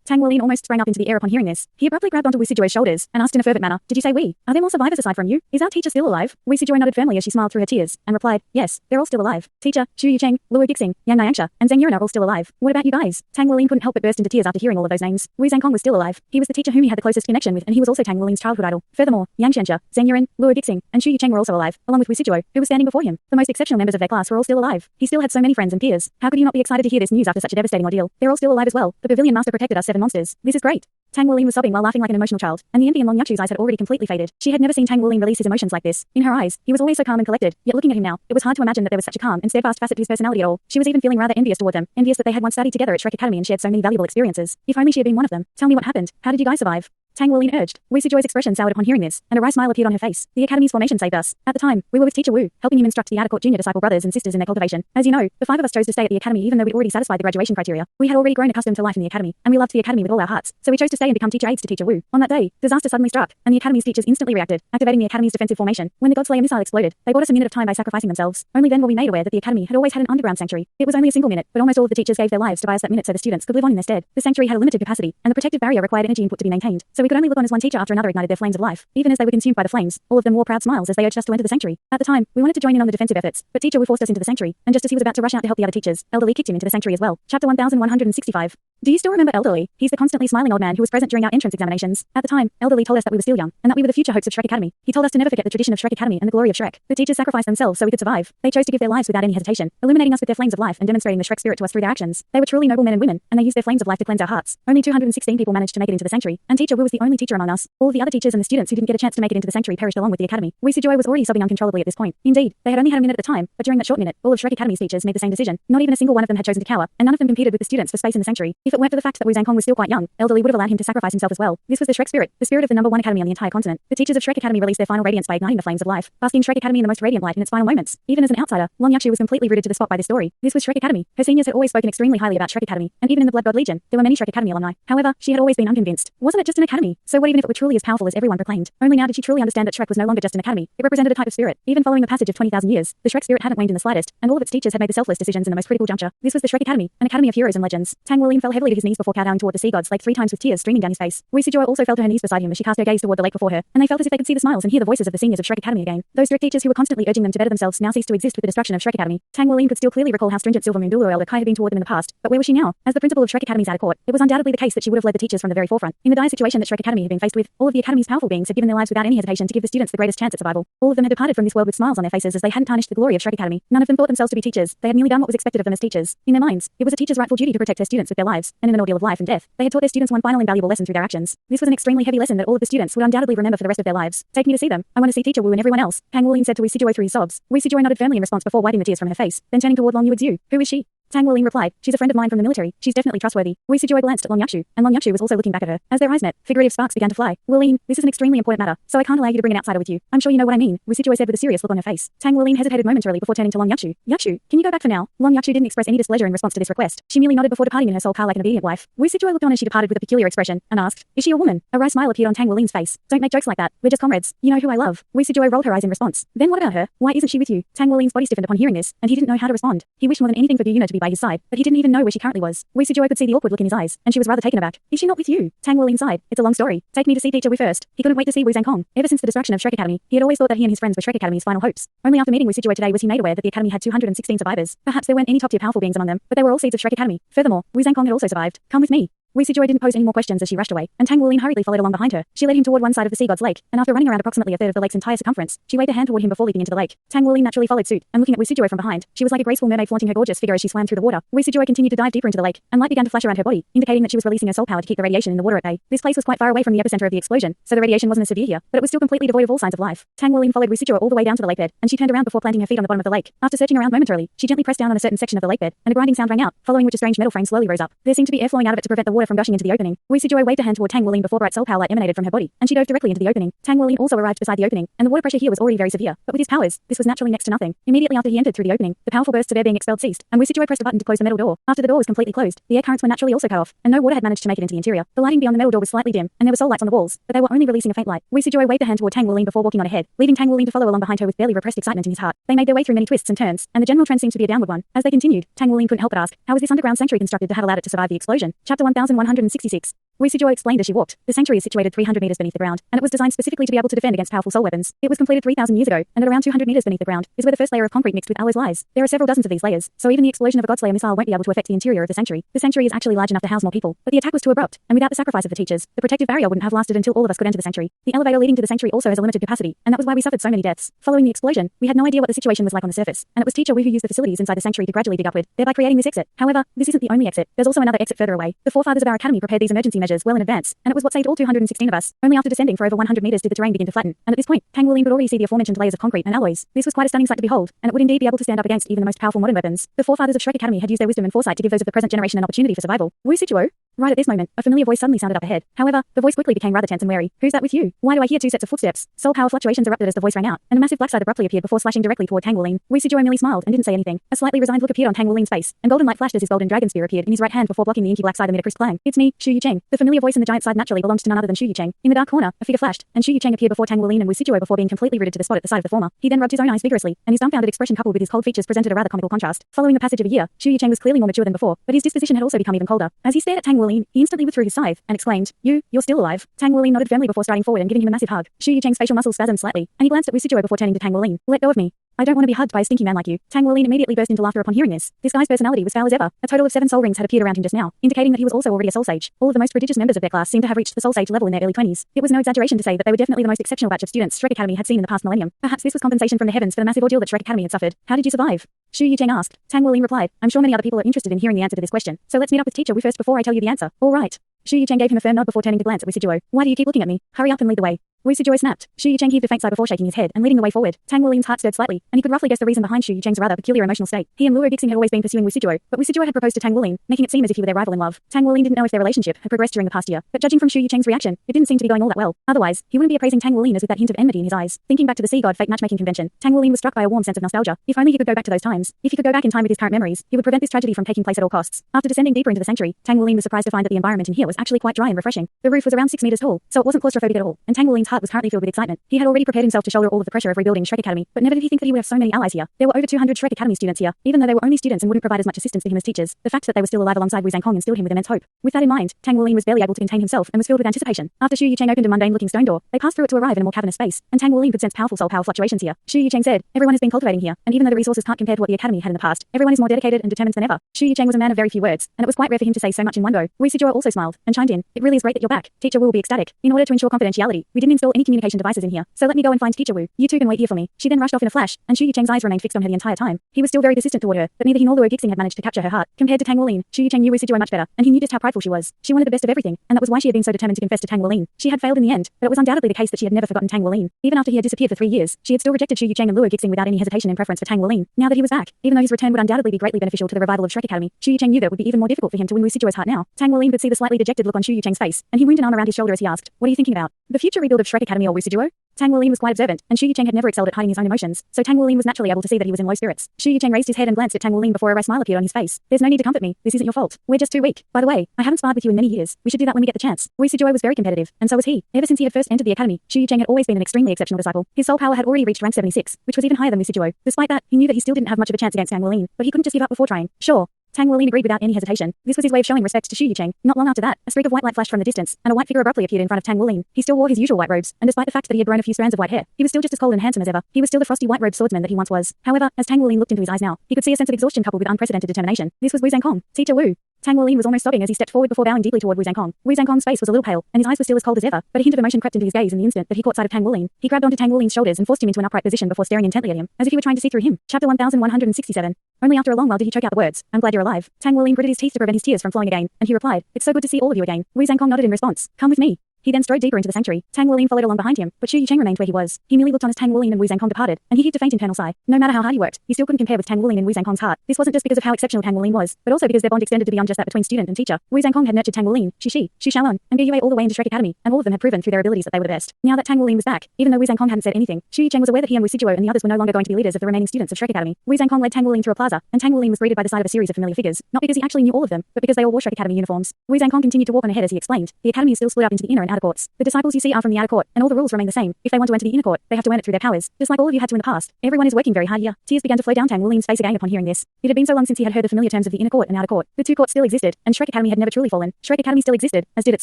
Tang Wuling almost sprang up into the air upon hearing this. He abruptly grabbed onto Wu Sijue's shoulders and asked in a fervent manner, Did you say we? Are there more survivors aside from you? Is our teacher still alive? Wu Sijue nodded firmly as she smiled through her tears, and replied, Yes, they're all still alive. Teacher, Xu Yucheng, Luo Gixing, Yang Niangsha, and Zheng Yuan are all still alive. What about you guys? Tang Wuling couldn't help but burst into tears after hearing all of those names. Wu Zhangkong was still alive. He was the teacher whom he had the closest connection with, and he was also Tang Wuling's childhood idol. Furthermore, Yang Xianxia, Zheng Yuan, Luo Gixing, and Xu Yucheng were also alive, along with Wu Sijue, who was standing before him. The most exceptional members of their class were all still alive. He still had so many friends and peers. How could you not be excited to hear this news after such a devastating ordeal? They're all still alive as well. The pavilion master protected us 7 monsters. This is great. Tang Wuling was sobbing while laughing like an emotional child, and the envy in Long Yakshu's eyes had already completely faded. She had never seen Tang Wuling release his emotions like this. In her eyes, he was always so calm and collected, yet looking at him now, it was hard to imagine that there was such a calm and steadfast facet to his personality at all. She was even feeling rather envious toward them, envious that they had once studied together at Shrek Academy and shared so many valuable experiences. If only she had been one of them. Tell me what happened. How did you guys survive? Tang Wuling urged. Wu Sijue's expression soured upon hearing this, and a wry smile appeared on her face. The Academy's formation saved us. At the time, we were with Teacher Wu, helping him instruct the outer court junior disciple brothers and sisters in their cultivation. As you know, the 5 of us chose to stay at the Academy even though we'd already satisfied the graduation criteria. We had already grown accustomed to life in the Academy, and we loved the Academy with all our hearts, so we chose to stay and become teacher aides to Teacher Wu. On that day, disaster suddenly struck, and the Academy's teachers instantly reacted, activating the Academy's defensive formation. When the Godslayer missile exploded, they bought us a minute of time by sacrificing themselves. Only then were we made aware that the Academy had always had an underground sanctuary. It was only a single minute, but almost all of the teachers gave their lives to buy us that minute so the students could live on in their stead. The sanctuary had a limited capacity, and the protective barrier required energy input to be maintained, so we could only look on as one teacher after another ignited their flames of life. Even as they were consumed by the flames, all of them wore proud smiles as they urged us to enter the sanctuary. At the time, we wanted to join in on the defensive efforts, but Teacher Wu forced us into the sanctuary, and just as he was about to rush out to help the other teachers, Elderly kicked him into the sanctuary as well. Chapter 1165. Do you still remember Elderly? He's the constantly smiling old man who was present during our entrance examinations. At the time, Elderly told us that we were still young, and that we were the future hopes of Shrek Academy. He told us to never forget the tradition of Shrek Academy and the glory of Shrek. The teachers sacrificed themselves so we could survive. They chose to give their lives without any hesitation, illuminating us with their flames of life and demonstrating the Shrek spirit to us through their actions. They were truly noble men and women, and they used their flames of life to cleanse our hearts. Only 216 people managed to make it into the sanctuary, and Teacher Wu was the only teacher among us. All of the other teachers and the students who didn't get a chance to make it into the sanctuary perished along with the Academy. Wu Sijue was already sobbing uncontrollably at this point. Indeed, they had only had a minute at a time, but during that short minute, all of Shrek Academy's teachers made the same decision. Not even a single one of them had chosen to cower, and none of them competed with the students for space in the sanctuary. If it weren't for the fact that Wu Zhangkong was still quite young, Elderly would have allowed him to sacrifice himself as well. This was the Shrek spirit, the spirit of the #1 academy on the entire continent. The teachers of Shrek Academy released their final radiance by igniting the flames of life, basking Shrek Academy in the most radiant light in its final moments. Even as an outsider, Long Yakshu was completely rooted to the spot by this story. This was Shrek Academy. Her seniors had always spoken extremely highly about Shrek Academy, and even in the Blood God Legion, there were many Shrek Academy alumni. However, she had always been unconvinced. Wasn't it just an academy? So what even if it were truly as powerful as everyone proclaimed? Only now did she truly understand that Shrek was no longer just an academy. It represented a type of spirit. Even following the passage of 20,000 years, the Shrek spirit hadn't waned in the slightest, and all of its teachers had made the selfless decisions in the most critical juncture. This was the Shrek Academy, an academy of heroes and legends. Tang Wuling fell heavily to his knees before kowtowing toward the sea god's lake 3 times with tears streaming down his face. Wu Sijue also fell to her knees beside him as she cast her gaze toward the lake before her, and they felt as if they could see the smiles and hear the voices of the seniors of Shrek Academy again. Those strict teachers who were constantly urging them to better themselves now ceased to exist with the destruction of Shrek Academy. Tang Wuling could still clearly recall how stringent Silver Moon Douluo Elder Kai had been toward them in the past, but where was she now? As the principal of Shrek Academy's outer court, it was undoubtedly the case that she would have led the teachers from the very forefront. In the dire situation that Shrek Academy had been faced with, all of the Academy's powerful beings had given their lives without any hesitation to give the students the greatest chance at survival. All of them had departed from this world with smiles on their faces as they hadn't tarnished the glory of Shrek Academy. None of them thought themselves to be teachers. They had merely done what was expected of them as teachers. In their minds, it was a teacher's rightful duty to protect their students with their lives, and in an ordeal of life and death, they had taught their students one final invaluable lesson through their actions. This was an extremely heavy lesson that all of the students would undoubtedly remember for the rest of their lives. Take me to see them. I want to see Teacher Wu and everyone else, Tang Wuling said to Wu Sijue through his sobs. Wu Sijue nodded firmly in response before wiping the tears from her face, then turning toward Long Yuedziu. Who is she? Tang Wuling replied, she's a friend of mine from the military. She's definitely trustworthy. Wu Sijue glanced at Long Yakshu, and Long Yakshu was also looking back at her. As their eyes met, figurative sparks began to fly. Wuling, this is an extremely important matter, so I can't allow you to bring an outsider with you. I'm sure you know what I mean, Wu Sijue said with a serious look on her face. Tang Wuling hesitated momentarily before turning to Long Yakshu. Yakshu, can you go back for now? Long Yakshu didn't express any displeasure in response to this request. She merely nodded before departing in her soul car like an obedient wife. Wu Sijue looked on as she departed with a peculiar expression, and asked, is she a woman? A wry smile appeared on Tang Wuling's face. Don't make jokes like that. We're just comrades. You know who I love. Wu Sijue rolled her eyes in response. Then what about her? Why isn't she with you? Tang Wuling's body stiffened upon hearing this, and he didn't know how to respond. He wished more than anything for Gu Yuna to be by his side, but he didn't even know where she currently was. Wu Sijue could see the awkward look in his eyes, and she was rather taken aback. Is she not with you? Tang Wuling sighed. It's a long story. Take me to see Teacher Wu first. He couldn't wait to see Wu Zhangkong. Ever since the destruction of Shrek Academy, he had always thought that he and his friends were Shrek Academy's final hopes. Only after meeting Wu Sijue today was he made aware that the Academy had 216 survivors. Perhaps there weren't any top-tier powerful beings among them, but they were all seeds of Shrek Academy. Furthermore, Wu Zhangkong had also survived. Come with me. Wu Sijue didn't pose any more questions as she rushed away, and Tang Wuling hurriedly followed along behind her. She led him toward one side of the sea god's lake, and after running around approximately a third of the lake's entire circumference, she waved a hand toward him before leaping into the lake. Tang Wuling naturally followed suit, and looking at Wu Sijue from behind, she was like a graceful mermaid flaunting her gorgeous figure as she swam through the water. Wu Sijue continued to dive deeper into the lake, and light began to flash around her body, indicating that she was releasing her soul power to keep the radiation in the water at bay. This place was quite far away from the epicenter of the explosion, so the radiation wasn't as severe here, but it was still completely devoid of all signs of life. Tang Wuling followed Wu Sijue all the way down to the lakebed, and she turned around before planting her feet on the bottom of the lake. After searching around momentarily, she gently pressed down on a certain section of the lakebed, and a grinding sound rang out, following which a strange metal frame slowly rose up. There seemed to be air flowing out of it to prevent the water from gushing into the opening. Wu Sijuo waved a hand toward Tang Wuling before bright soul power light emanated from her body, and she dove directly into the opening. Tang Wuling also arrived beside the opening, and the water pressure here was already very severe, but with his powers, this was naturally next to nothing. Immediately after he entered through the opening, the powerful bursts of air being expelled ceased, and Wu Sijuo pressed a button to close the metal door. After the door was completely closed, the air currents were naturally also cut off, and no water had managed to make it into the interior. The lighting beyond the metal door was slightly dim, and there were soul lights on the walls, but they were only releasing a faint light. Wu Sijuo waved a hand toward Tang Wuling before walking on ahead, leaving Tang Wuling to follow along behind her with barely repressed excitement in his heart. They made their way through many twists and turns, and the general trend seemed to be a downward one. As they continued, Tang Wuling couldn't help but ask, how was this underground sanctuary constructed to have allowed it to survive the explosion? Chapter 1166. Wu Sijuo explained as she walked. The sanctuary is situated 300 meters beneath the ground, and it was designed specifically to be able to defend against powerful soul weapons. It was completed 3,000 years ago, and at around 200 meters beneath the ground is where the first layer of concrete mixed with alloys lies. There are several dozens of these layers, so even the explosion of a Godslayer missile won't be able to affect the interior of the sanctuary. The sanctuary is actually large enough to house more people, but the attack was too abrupt, and without the sacrifice of the teachers, the protective barrier wouldn't have lasted until all of us could enter the sanctuary. The elevator leading to the sanctuary also has a limited capacity, and that was why we suffered so many deaths. Following the explosion, we had no idea what the situation was like on the surface, and it was Teacher Wu who used the facilities inside the sanctuary to gradually dig upward, thereby creating this exit. However, this isn't the only exit. There's also another exit further away. The forefathers of our academy prepared these emergency measures well in advance, and it was what saved all 216 of us. Only after descending for over 100 meters did the terrain begin to flatten, and at this point, Tang Wuling could already see the aforementioned layers of concrete and alloys. This was quite a stunning sight to behold, and it would indeed be able to stand up against even the most powerful modern weapons. The forefathers of Shrek Academy had used their wisdom and foresight to give those of the present generation an opportunity for survival. Wu Sijuo? Right at this moment, a familiar voice suddenly sounded up ahead. However, the voice quickly became rather tense and wary. Who's that with you? Why do I hear two sets of footsteps? Soul power fluctuations erupted as the voice rang out, and a massive black side abruptly appeared before slashing directly toward Tang Wuling. Wu Sijuo merely smiled and didn't say anything. A slightly resigned look appeared on Tang Wuling's face, and golden light flashed as his golden dragon spear appeared in his right hand before blocking the inky black side amid a crisp clang. It's me, Shu Yucheng. The familiar voice in the giant side naturally belonged to none other than Shu Yucheng. In the dark corner, a figure flashed, and Shu Yucheng appeared before Tang Wuling and Wu Sijuo before being completely rooted to the spot at the side of the former. He then rubbed his own eyes vigorously, and his dumbfounded expression coupled with his cold features presented a rather comical contrast. Following the passage of a year, Shu Yucheng was clearly more mature than before, but his disposition had also become even colder. As he stared at Tang Wuling, he instantly withdrew his scythe and exclaimed, You're still alive. Tang Wuling nodded firmly before striding forward and giving him a massive hug. Shu Yucheng's facial muscles spasmed slightly, and he glanced at Wu Sijuo before turning to Tang Wuling. Let go of me. I don't want to be hugged by a stinky man like you. Tang Wuling immediately burst into laughter upon hearing this. This guy's personality was foul as ever. A total of 7 soul rings had appeared around him just now, indicating that he was also already a soul sage. All of the most prodigious members of their class seemed to have reached the soul sage level in their early 20s. It was no exaggeration to say that they were definitely the most exceptional batch of students Shrek Academy had seen in the past millennium. Perhaps this was compensation from the heavens for the massive ordeal that Shrek Academy had suffered. How did you survive? Shu Yucheng asked. Tang Wuling replied, I'm sure many other people are interested in hearing the answer to this question, so let's meet up with Teacher Wu first before I tell you the answer. All right. Shu Yucheng gave him a firm nod before turning to glance at Wu Sijuo. Why do you keep looking at me? Hurry up and lead the way. Wu Sijuo snapped. Shu Yucheng heaved a faint sigh before shaking his head and leading the way forward. Tang Wuling's heart stirred slightly, and he could roughly guess the reason behind Shu Yucheng's rather peculiar emotional state. He and Luo Gixing had always been pursuing Wu Sijuo, but Wu Sijuo had proposed to Tang Wuling, making it seem as if he were their rival in love. Tang Wuling didn't know if their relationship had progressed during the past year, but judging from Shu Yucheng's reaction, it didn't seem to be going all that well. Otherwise, he wouldn't be appraising Tang Wuling as with that hint of enmity in his eyes. Thinking back to the sea god fate matchmaking convention, Tang Wuling was struck by a warm sense of nostalgia. If only he could go back to those times. If he could go back in time with his current memories, he would prevent this tragedy from taking place at all costs. After descending deeper into the sanctuary, Tang Wuling was surprised to find that the environment in here was actually quite dry and refreshing. The roof was around 6 meters tall, so it wasn't claustrophobic at all, and Tang Wuling's heart was currently filled with excitement. He had already prepared himself to shoulder all of the pressure of rebuilding Shrek Academy, but never did he think that he would have so many allies here. There were over 200 Shrek Academy students here, even though they were only students and wouldn't provide as much assistance to him as teachers. The fact that they were still alive alongside Wu Zhangkong instilled him with immense hope. With that in mind, Tang Wuling was barely able to contain himself and was filled with anticipation. After Shu Yucheng opened a mundane-looking stone door, they passed through it to arrive in a more cavernous space, and Tang Wuling could sense powerful soul power fluctuations here. Shu Yucheng said, everyone has been cultivating here, and even though the resources can't compare to what the academy had in the past, everyone is more dedicated and determined than ever. Shu Yucheng was a man of very few words, and it was quite rare for him to say so much in one go. Wu Sijuo also smiled and chimed in, it really is great that you're back. Teacher Wu will be ecstatic. In order to ensure confidentiality, we didn't install any communication devices in here, so let me go and find Teacher Wu. You two can wait here for me. She then rushed off in a flash, and Shu Yucheng's eyes remained fixed on her the entire time. He was still very persistent toward her, but neither he nor Luo Gixing had managed to capture her heart. Compared to Tang Wuling, Shu Yucheng knew Wu Sijuo much better, and he knew just how prideful she was. She wanted the best of everything, and that was why she had been so determined to confess to Tang Wuling. She had failed in the end, but it was undoubtedly the case that she had never forgotten Tang Wuling. Even after he had disappeared for 3 years, she had still rejected Shu Yucheng and Luo Gixing without any hesitation in preference for Tang Wuling. Now that he was back, even though his return would undoubtedly be greatly beneficial to the revival of Shrek Academy, Shu Yucheng knew that it would be even more difficult for him to win Wu Sijuo's heart now. Tang Wuling could see the slightly dejected look on Shu Yucheng's face, and he wound an arm around his shoulder as he asked, what are you thinking about? The future rebuild of Shrek Academy or Wu Sijuo? Tang Wuling was quite observant, and Shu Yucheng had never excelled at hiding his own emotions, so Tang Wuling was naturally able to see that he was in low spirits. Shu Yucheng raised his head and glanced at Tang Wuling before a wry smile appeared on his face. There's no need to comfort me. This isn't your fault. We're just too weak. By the way, I haven't sparred with you in many years. We should do that when we get the chance. Wu Sijuo was very competitive, and so was he. Ever since he had first entered the academy, Shu Yucheng had always been an extremely exceptional disciple. His soul power had already reached rank 76, which was even higher than Wu Sijuo. Despite that, he knew that he still didn't have much of a chance against Tang Wuling, but he couldn't just give up before trying. Sure. Tang Wuling agreed without any hesitation. This was his way of showing respect to Shu Yucheng. Not long after that, a streak of white light flashed from the distance, and a white figure abruptly appeared in front of Tang Wuling. He still wore his usual white robes, and despite the fact that he had grown a few strands of white hair, he was still just as cold and handsome as ever. He was still the frosty white-robed swordsman that he once was. However, as Tang Wuling looked into his eyes now, he could see a sense of exhaustion coupled with unprecedented determination. This was Wu Zhangkong, Teacher Wu. Tang Wuling was almost sobbing as he stepped forward before bowing deeply toward Wu Zhangkong. Wu Zhangkong's face was a little pale, and his eyes were still as cold as ever, but a hint of emotion crept into his gaze in the instant that he caught sight of Tang Wuling. He grabbed onto Tang Wuling's shoulders and forced him into an upright position before staring intently at him, as if he were trying to see through him. Chapter 1167. Only after a long while did he choke out the words, I'm glad you're alive. Tang Wuling gritted his teeth to prevent his tears from flowing again, and he replied, it's so good to see all of you again. Wu Zhangkong nodded in response. Come with me. He then strode deeper into the sanctuary. Tang Wuling followed along behind him, but Shu Yucheng remained where he was. He merely looked on as Tang Wuling and Wu Zhangkong departed, and he heaved a faint internal sigh. No matter how hard he worked, he still couldn't compare with Tang Wuling and Wu Zhangkong's heart. This wasn't just because of how exceptional Tang Wuling was, but also because their bond extended to beyond just that between student and teacher. Wu Zhangkong had nurtured Tang Wuling, Xu Shaolun, and Gu Yue all the way into Shrek Academy, and all of them had proven through their abilities that they were the best. Now that Tang Wuling was back, even though Wu Zhangkong hadn't said anything, Shu Yucheng was aware that he and Wu Sijuo and the others were no longer going to be leaders of the remaining students of Shrek Academy. Wu Zhangkong led Tang Wuling through a plaza, and Tang Wuling was greeted by the sight of a series of familiar figures, not because he actually knew all of them, but because they all wore Shrek Academy uniforms. Wu Zhangkong continued to walk on ahead as he explained, the academy is still split up into the inner and outer courts. The disciples you see are from the outer court, and all the rules remain the same. If they want to enter the inner court, they have to earn it through their powers, just like all of you had to in the past. Everyone is working very hard here. Tears began to flow down Tang Wuling's face again upon hearing this. It had been so long since he had heard the familiar terms of the inner court and outer court. The two courts still existed, and Shrek Academy had never truly fallen. Shrek Academy still existed, as did its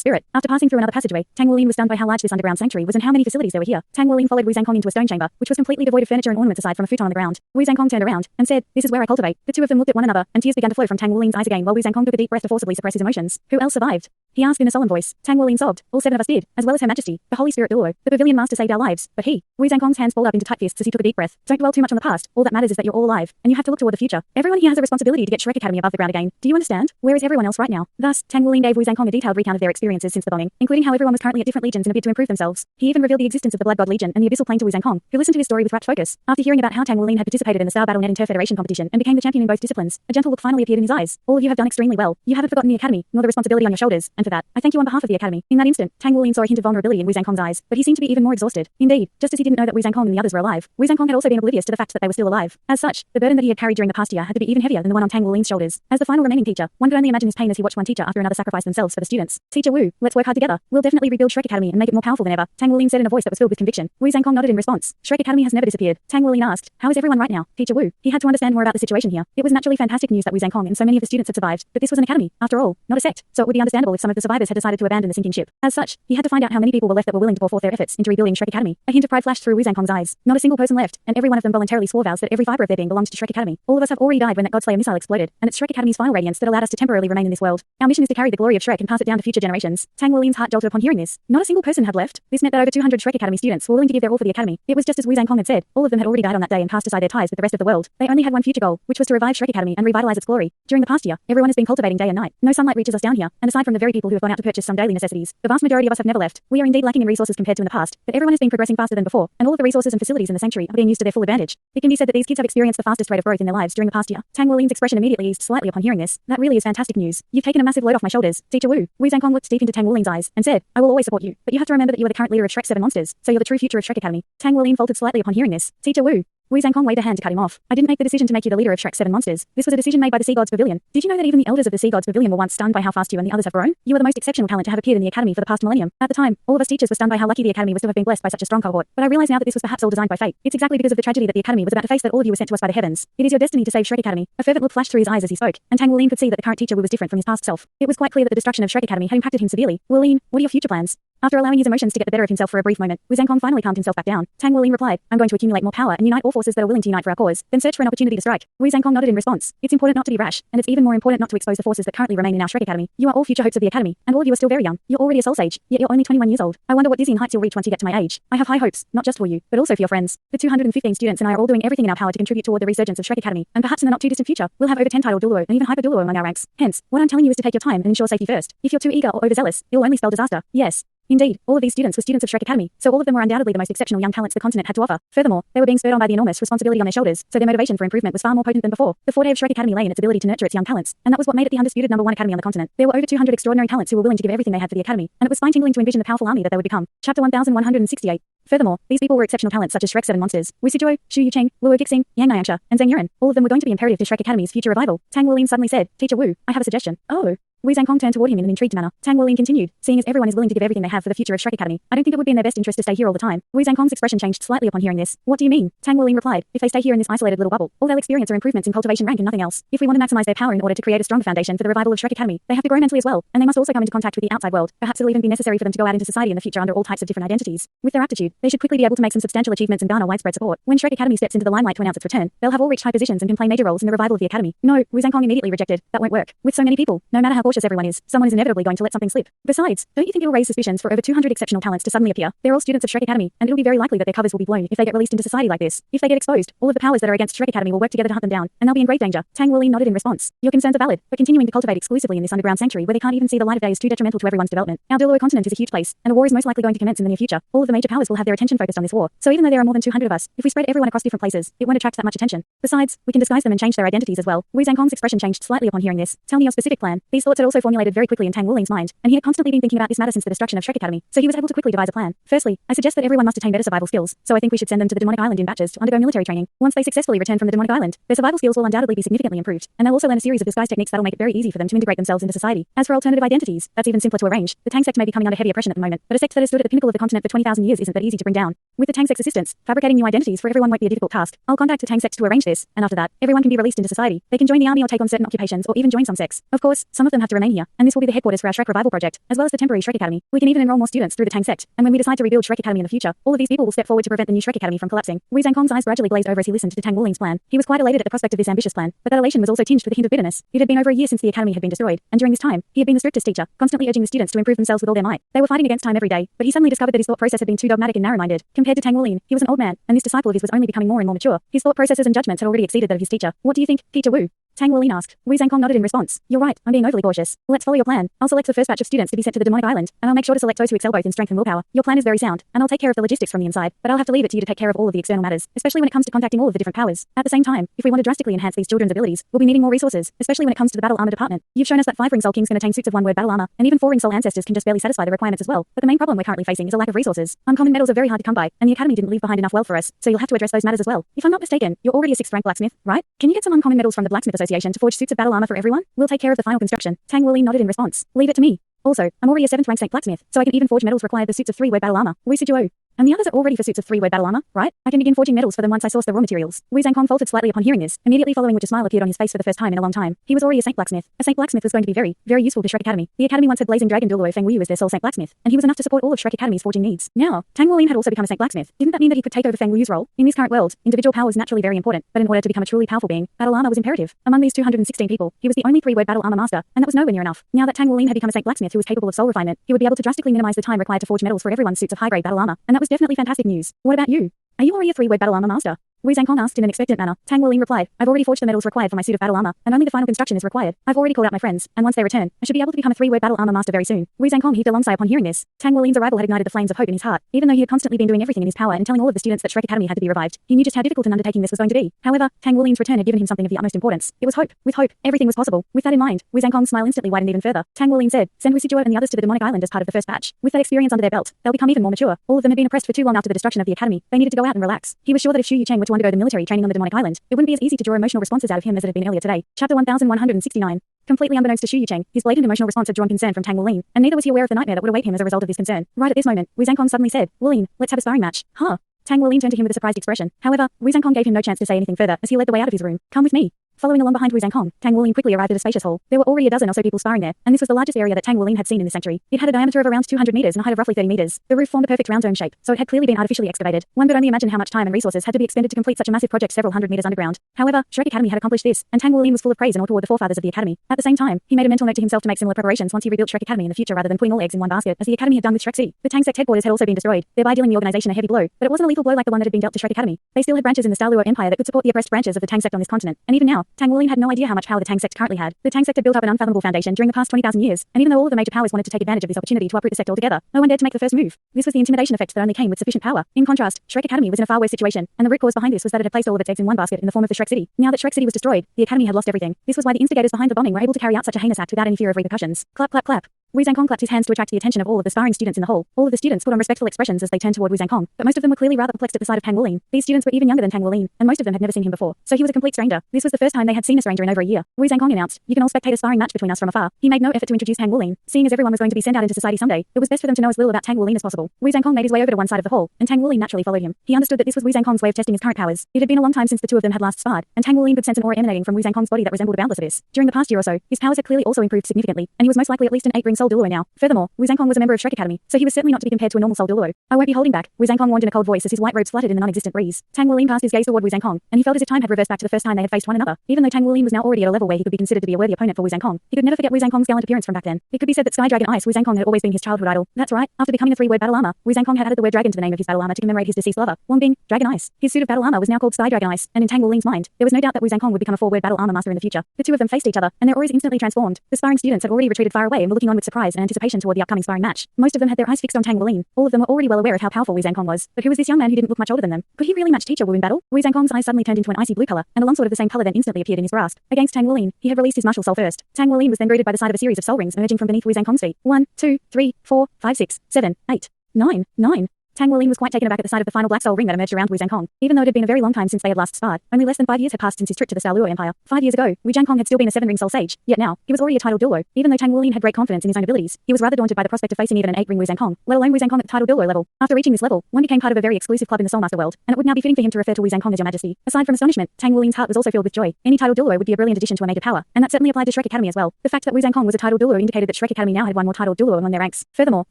spirit. After passing through another passageway, Tang Wuling was stunned by how large this underground sanctuary was and how many facilities there were here. Tang Wuling followed Wu Zhangkong into a stone chamber, which was completely devoid of furniture and ornaments aside from a futon on the ground. Wu Zhangkong turned around and said, "This is where I cultivate." The two of them looked at one another, and tears began to flow from Tang Wuling's eyes again while Wu Zhangkong took a deep breath to forcibly suppress his emotions. Who else survived? He asked in a solemn voice. Tang Wuling sobbed. All 7 of us did, as well as Her Majesty, the Holy Spirit Douluo. The Pavilion Master saved our lives, but he. Wu Zhangkong's hands balled up into tight fists as he took a deep breath. Don't dwell too much on the past. All that matters is that you're all alive, and you have to look toward the future. Everyone here has a responsibility to get Shrek Academy above the ground again. Do you understand? Where is everyone else right now? Thus, Tang Wuling gave Wu Zhangkong a detailed recount of their experiences since the bombing, including how everyone was currently at different legions in a bid to improve themselves. He even revealed the existence of the Blood God Legion and the Abyssal Plane to Wu Zhangkong, who listened to his story with rapt focus. After hearing about how Tang Wuling had participated in the Star Battle Net Inter-Federation competition and became the champion in both disciplines, a gentle look finally appeared in his eyes. All of you have done extremely well. You haven't forgotten the academy, nor the responsibility on your shoulders, and for that, I thank you on behalf of the academy. In that instant, Tang Wuling saw a hint of vulnerability in Wu Zhangkong's eyes, but he seemed to be even more exhausted. Indeed, just as he didn't know that Wu Zhangkong and the others were alive, Wu Zhangkong had also been oblivious to the fact that they were still alive. As such, the burden that he had carried during the past year had to be even heavier than the one on Tang Wuling's shoulders. As the final remaining teacher, one could only imagine his pain as he watched one teacher after another sacrifice themselves for the students. Teacher Wu, let's work hard together. We'll definitely rebuild Shrek Academy and make it more powerful than ever, Tang Wuling said in a voice that was filled with conviction. Wu Zhangkong nodded in response. Shrek Academy has never disappeared. Tang Wuling asked, how is everyone right now? Teacher Wu, he had to understand more about the situation here. It was naturally fantastic news that Wu Zhangkong and so many of the students had survived, but this was an academy, after all, not a sect, so it would be understandable if some of the survivors had decided to abandon the sinking ship. As such, he had to find out how many people were left that were willing to pour forth their efforts into rebuilding Shrek Academy. A hint of pride flashed through Wu Zhangkong's eyes. Not a single person left, and every one of them voluntarily swore vows that every fiber of their being belonged to Shrek Academy. All of us have already died when that Godslayer missile exploded, and it's Shrek Academy's final radiance that allowed us to temporarily remain in this world. Our mission is to carry the glory of Shrek and pass it down to future generations. Tang Wuling's heart jolted upon hearing this. Not a single person had left. This meant that over 200 Shrek Academy students were willing to give their all for the academy. It was just as Wu Zhangkong had said. All of them had already died on that day and cast aside their ties with the rest of the world. They only had one future goal, which was to revive Shrek Academy and revitalize its glory. During the past year, everyone has been cultivating day and night. No sunlight reaches us down here, and aside from the very people who have gone out to purchase some daily necessities, the vast majority of us have never left. We are indeed lacking in resources compared to in the past, but everyone has been progressing faster than before, and all of the resources and facilities in the sanctuary are being used to their full advantage. It can be said that these kids have experienced the fastest rate of growth in their lives during the past year. Tang Wuling's expression immediately eased slightly upon hearing this. That really is fantastic news. You've taken a massive load off my shoulders, Teacher Wu. Wu Zhangkong looked deep into Tang Wuling's eyes and said, I will always support you, but you have to remember that you are the current leader of Shrek's 7 monsters, so you're the true future of Shrek Academy. Tang Wuling faltered slightly upon hearing this. Teacher Wu. Wu Zhangkong waved a hand to cut him off. I didn't make the decision to make you the leader of Shrek's 7 monsters. This was a decision made by the Sea Gods Pavilion. Did you know that even the elders of the Sea Gods Pavilion were once stunned by how fast you and the others have grown? You are the most exceptional talent to have appeared in the academy for the past millennium. At the time, all of us teachers were stunned by how lucky the academy was to have been blessed by such a strong cohort. But I realize now that this was perhaps all designed by fate. It's exactly because of the tragedy that the academy was about to face that all of you were sent to us by the heavens. It is your destiny to save Shrek Academy. A fervent look flashed through his eyes as he spoke, and Tang Wuling could see that the current teacher Wu was different from his past self. It was quite clear that the destruction of Shrek Academy had impacted him severely. Wuling, what are your future plans? After allowing his emotions to get the better of himself for a brief moment, Wu Zhangkong finally calmed himself back down. Tang Wuling replied, I'm going to accumulate more power and unite all forces that are willing to unite for our cause, then search for an opportunity to strike. Wu Zhangkong nodded in response. It's important not to be rash, and it's even more important not to expose the forces that currently remain in our Shrek Academy. You are all future hopes of the academy, and all of you are still very young. You're already a soul sage, yet you're only 21 years old. I wonder what dizzying heights you'll reach once you get to my age. I have high hopes, not just for you, but also for your friends. The 215 students and I are all doing everything in our power to contribute toward the resurgence of Shrek Academy, and perhaps in the not too distant future, we'll have over 10 titled Douluo and even hyper Douluo among our ranks. Hence, what I'm telling you is to take your time and ensure safety first. If you're too eager or overzealous, it'll only spell disaster. Yes. Indeed, all of these students were students of Shrek Academy, so all of them were undoubtedly the most exceptional young talents the continent had to offer. Furthermore, they were being spurred on by the enormous responsibility on their shoulders, so their motivation for improvement was far more potent than before. The forte of Shrek Academy lay in its ability to nurture its young talents, and that was what made it the undisputed #1 academy on the continent. There were over 200 extraordinary talents who were willing to give everything they had for the academy, and it was spine-tingling to envision the powerful army that they would become. Chapter 1168. Furthermore, these people were exceptional talents such as Shrek's 7 monsters, Wu Sijuo, Shu Yucheng, Luo Gixing, Yang Niangsha, and Zheng Yuren. All of them were going to be imperative to Shrek Academy's future revival. Tang Wuling suddenly said, Teacher Wu, I have a suggestion. Oh. Wu Zhangkong turned toward him in an intrigued manner. Tang Wuling continued, seeing as everyone is willing to give everything they have for the future of Shrek Academy, I don't think it would be in their best interest to stay here all the time. Wu Zhangkong's expression changed slightly upon hearing this. What do you mean? Tang Wuling replied, if they stay here in this isolated little bubble, all they'll experience are improvements in cultivation rank and nothing else. If we want to maximize their power in order to create a stronger foundation for the revival of Shrek Academy, they have to grow mentally as well, and they must also come into contact with the outside world. Perhaps it'll even be necessary for them to go out into society in the future under all types of different identities. With their aptitude, they should quickly be able to make some substantial achievements and garner widespread support. When Shrek Academy steps into the limelight to announce its return, they'll have all reached high positions and can play major roles in the revival of the academy. No, Wu Zhangkong immediately rejected. That won't work. With so many people, no matter how gorgeous cautious everyone is, someone is inevitably going to let something slip. Besides, don't you think it'll raise suspicions for over 200 exceptional talents to suddenly appear? They're all students of Shrek Academy, and it'll be very likely that their covers will be blown if they get released into society like this. If they get exposed, all of the powers that are against Shrek Academy will work together to hunt them down, and they'll be in great danger. Tang Wuling nodded in response. Your concerns are valid, but continuing to cultivate exclusively in this underground sanctuary where they can't even see the light of day is too detrimental to everyone's development. Our Douluo continent is a huge place, and a war is most likely going to commence in the near future. All of the major powers will have their attention focused on this war. So even though there are more than 200 of us, if we spread everyone across different places, it won't attract that much attention. Besides, we can disguise them and change their identities as well. Wu Zhangkong's expression changed slightly upon hearing this. Tell me your specific plan. These thoughts had also formulated very quickly in Tang Wuling's mind, and he had constantly been thinking about this matter since the destruction of Shrek Academy, so he was able to quickly devise a plan. Firstly, I suggest that everyone must attain better survival skills, so I think we should send them to the demonic island in batches to undergo military training. Once they successfully return from the demonic island, their survival skills will undoubtedly be significantly improved, and they'll also learn a series of disguise techniques that'll make it very easy for them to integrate themselves into society. As for alternative identities, that's even simpler to arrange. The Tang sect may be coming under heavy oppression at the moment, but a sect that has stood at the pinnacle of the continent for 20,000 years isn't that easy to bring down. With the Tang sect's assistance, fabricating new identities for everyone won't be a difficult task. I'll contact the Tang sect to arrange this, and after that, everyone can be released into society. They can join the army or take on certain occupations or even join some sects. Of course, some of them have to remain here, and this will be the headquarters for our Shrek revival project, as well as the temporary Shrek Academy. We can even enroll more students through the Tang sect, and when we decide to rebuild Shrek Academy in the future, all of these people will step forward to prevent the new Shrek Academy from collapsing. Wu Zhangkong's eyes gradually glazed over as he listened to Tang Wuling's plan. He was quite elated at the prospect of this ambitious plan, but that elation was also tinged with a hint of bitterness. It had been over a year since the academy had been destroyed, and during this time, he had been the strictest teacher, constantly urging the students to improve themselves with all their might. They were fighting against time every day, but he suddenly discovered that his thought process had been too dogmatic and narrow-minded. Compared to Tang Wuling, he was an old man, and this disciple of his was only becoming more and more mature. His thought processes and judgments had already exceeded that of his teacher. What do you think, Teacher Wu? Tang Wuling asked. Wu Zhangkong nodded in response. You're right, I'm being overly cautious. Let's follow your plan. I'll select the first batch of students to be sent to the demonic island, and I'll make sure to select those who excel both in strength and willpower. Your plan is very sound, and I'll take care of the logistics from the inside, but I'll have to leave it to you to take care of all of the external matters, especially when it comes to contacting all of the different powers. At the same time, if we want to drastically enhance these children's abilities, we'll be needing more resources, especially when it comes to the battle armor department. You've shown us that 5 ring soul kings can attain suits of 1 word battle armor, and even 4 ring soul ancestors can just barely satisfy the requirements as well. But the main problem we're currently facing is a lack of resources. Uncommon metals are very hard to come by, and the academy didn't leave behind enough wealth for us, so you'll have to address those matters as well. If I'm not mistaken, you're already a 6th rank blacksmith, right? Can you get some uncommon metals from the Blacksmith Association to forge suits of battle armor for everyone? We'll take care of the final construction. Tang Wuling nodded in response. Leave it to me. Also, I'm already a 7th rank Saint Blacksmith, so I can even forge metals required for suits of 3 word battle armor. Wu Sijuo. And the others are already for suits of 3 word battle armor, right? I can begin forging metals for them once I source the raw materials. Wu Zhangkong faltered slightly upon hearing this, immediately following which a smile appeared on his face for the first time in a long time. He was already a Saint Blacksmith. A Saint Blacksmith was going to be very, very useful to Shrek Academy. The academy once had Blazing Dragon Douluo Feng Wu as their sole Saint Blacksmith, and he was enough to support all of Shrek Academy's forging needs. Now, Tang Wuling had also become a Saint Blacksmith. Didn't that mean that he could take over Feng Wu's role? In this current world, individual power was naturally very important, but in order to become a truly powerful being, battle armor was imperative. Among these 216 people, he was the only 3 word battle armor master, and that was nowhere near enough. Now that Tang Wuling had become a Saint Blacksmith who was capable of soul refinement, he would be able to drastically minimize the time required to forge metals for everyone's suits of high grade battle armor, and that was definitely fantastic news. What about you? Are you already a 3 word battle armor master? Wu Zhangkong asked in an expectant manner. Tang Wuling replied, I've already forged the metals required for my suit of battle armor, and only the final construction is required. I've already called out my friends, and once they return, I should be able to become a 3 word battle armor master very soon. Wu Zhangkong heaved a long sigh upon hearing this. Tang Wuling's arrival had ignited the flames of hope in his heart. Even though he had constantly been doing everything in his power and telling all of the students that Shrek Academy had to be revived, he knew just how difficult an undertaking this was going to be. However, Tang Wuling's return had given him something of the utmost importance. It was hope. With hope, everything was possible. With that in mind, Wu Zhangkong's smile instantly widened even further. Tang Wuling said, send Wu Sijuo and the others to the demonic island as part of the first batch. With that experience under their belt, they'll become even more mature. All of them had been oppressed for too long after the destruction of the academy. They needed to go out and relax. He was sure that if Shu Yucheng were to undergo the military training on the demonic island, it wouldn't be as easy to draw emotional responses out of him as it had been earlier today. Chapter 1169. Completely unbeknownst to Shu Yucheng, his blatant emotional response had drawn concern from Tang Wuling, and neither was he aware of the nightmare that would await him as a result of this concern. Right at this moment, Wu Zhangkong suddenly said, Wuling, let's have a sparring match. Huh? Tang Wuling turned to him with a surprised expression. However, Wu Zhangkong gave him no chance to say anything further as he led the way out of his room. Come with me. Following along behind Wu Zhangkong, Tang Wuling quickly arrived at a spacious hall. There were already a dozen or so people sparring there, and this was the largest area that Tang Wuling had seen in this sanctuary. It had a diameter of around 200 meters and a height of roughly 30 meters. The roof formed a perfect round dome shape, so it had clearly been artificially excavated. One could only imagine how much time and resources had to be expended to complete such a massive project several hundred meters underground. However, Shrek Academy had accomplished this, and Tang Wuling was full of praise and awe toward the forefathers of the academy. At the same time, he made a mental note to himself to make similar preparations once he rebuilt Shrek Academy in the future rather than putting all eggs in one basket, as the academy had done with Shrek City. The Tang sect headquarters had also been destroyed, thereby dealing the organization a heavy blow, but it wasn't a lethal blow like the one that had been dealt to Shrek Academy. They still had branches in the Douluo Empire that could support the oppressed branches of the Tang sect on this continent, and even now, Tang Wuling had no idea how much power the Tang sect currently had. The Tang sect had built up an unfathomable foundation during the past 20,000 years, and even though all of the major powers wanted to take advantage of this opportunity to uproot the sect altogether, no one dared to make the first move. This was the intimidation effect that only came with sufficient power. In contrast, Shrek Academy was in a far worse situation, and the root cause behind this was that it had placed all of its eggs in one basket in the form of the Shrek City. Now that Shrek City was destroyed, the academy had lost everything. This was why the instigators behind the bombing were able to carry out such a heinous act without any fear of repercussions. Clap, clap, clap. Wu Zhangkong clapped his hands to attract the attention of all of the sparring students in the hall. All of the students put on respectful expressions as they turned toward Wu Zhangkong, but most of them were clearly rather perplexed at the sight of Tang Wuling. These students were even younger than Tang Wuling, and most of them had never seen him before, so he was a complete stranger. This was the first time they had seen a stranger in over a year. Wu Zhangkong announced, you can all spectate a sparring match between us from afar. He made no effort to introduce Tang Wuling, seeing as everyone was going to be sent out into society someday. It was best for them to know as little about Tang Wuling as possible. Wu Zhangkong made his way over to one side of the hall, and Tang Wuling naturally followed him. He understood that this was Wu Zhangkong's way of testing his current powers. It had been a long time since the two of them had last sparred, and Tang Wuling could sense an aura emanating from Wu Zhangkong's body that resembled a boundless abyss. During the past year or so, his powers had clearly also improved significantly, and he was most likely at least an 8 ring soul Soul Douluo now. Furthermore, Wu Zhangkong was a member of Shrek Academy, so he was certainly not to be compared to a normal Soul Douluo. I won't be holding back, Wu Zhangkong warned in a cold voice as his white robes fluttered in the non-existent breeze. Tang Wuling passed his gaze toward Wu Zhangkong, and he felt as if time had reversed back to the first time they had faced one another. Even though Tang Wuling was now already at a level where he could be considered to be a worthy opponent for Wu Zhangkong, he could never forget Wu Zhangkong's gallant appearance from back then. It could be said that Sky Dragon Ice Wu Zhangkong had always been his childhood idol. That's right, after becoming a three-word battle armor, Wu Zhangkong had added the word dragon to the name of his battle armor to commemorate his deceased lover, one being Dragon Ice. His suit of battle armor was now called Sky Dragon Ice, and in Tang Wuling's mind, there was no doubt that Wu Zhangkong would become a four-word battle armor master in the future. The two of them faced each other, and their auras instantly transformed. The sparring students had already retreated far away and were looking on with surprise and anticipation toward the upcoming sparring match. Most of them had their eyes fixed on Tang Wuling. All of them were already well aware of how powerful Wu Zhangkong was. But who was this young man who didn't look much older than them? Could he really match teacher Wu in battle? Wu Zhangkong's eyes suddenly turned into an icy blue color, and a lump sort of the same color then instantly appeared in his grasp. Against Tang Wuling, he had released his martial soul first. Tang Wuling was then greeted by the sight of a series of soul rings emerging from beneath Wu Zhangkong's feet. 1, 2, 3, 4, 5, 6, 7, 8, 9, 9. Tang Wuling was quite taken aback at the sight of the final black soul ring that emerged around Wu Zhangkong. Even though it had been a very long time since they had last sparred, only less than 5 years had passed since his trip to the Douluo Empire. 5 years ago, Wu Zhangkong had still been a 7-ring soul sage, yet now, he was already a titled Douluo. Even though Tang Wuling had great confidence in his own abilities, he was rather daunted by the prospect of facing even an 8-ring Wu Zhangkong, let alone Wu Zhangkong at the titled Douluo level. After reaching this level, one became part of a very exclusive club in the Soul Master world, and it would now be fitting for him to refer to Wu Zhangkong as Your Majesty. Aside from astonishment, Tang Wuling's heart was also filled with joy. Any titled Douluo would be a brilliant addition to a native power, and that certainly applied to Shrek Academy as well. The fact that Wu Zhangkong was a titled Douluo indicated that Shrek Academy now had one more titled Douluo among their ranks. Furthermore,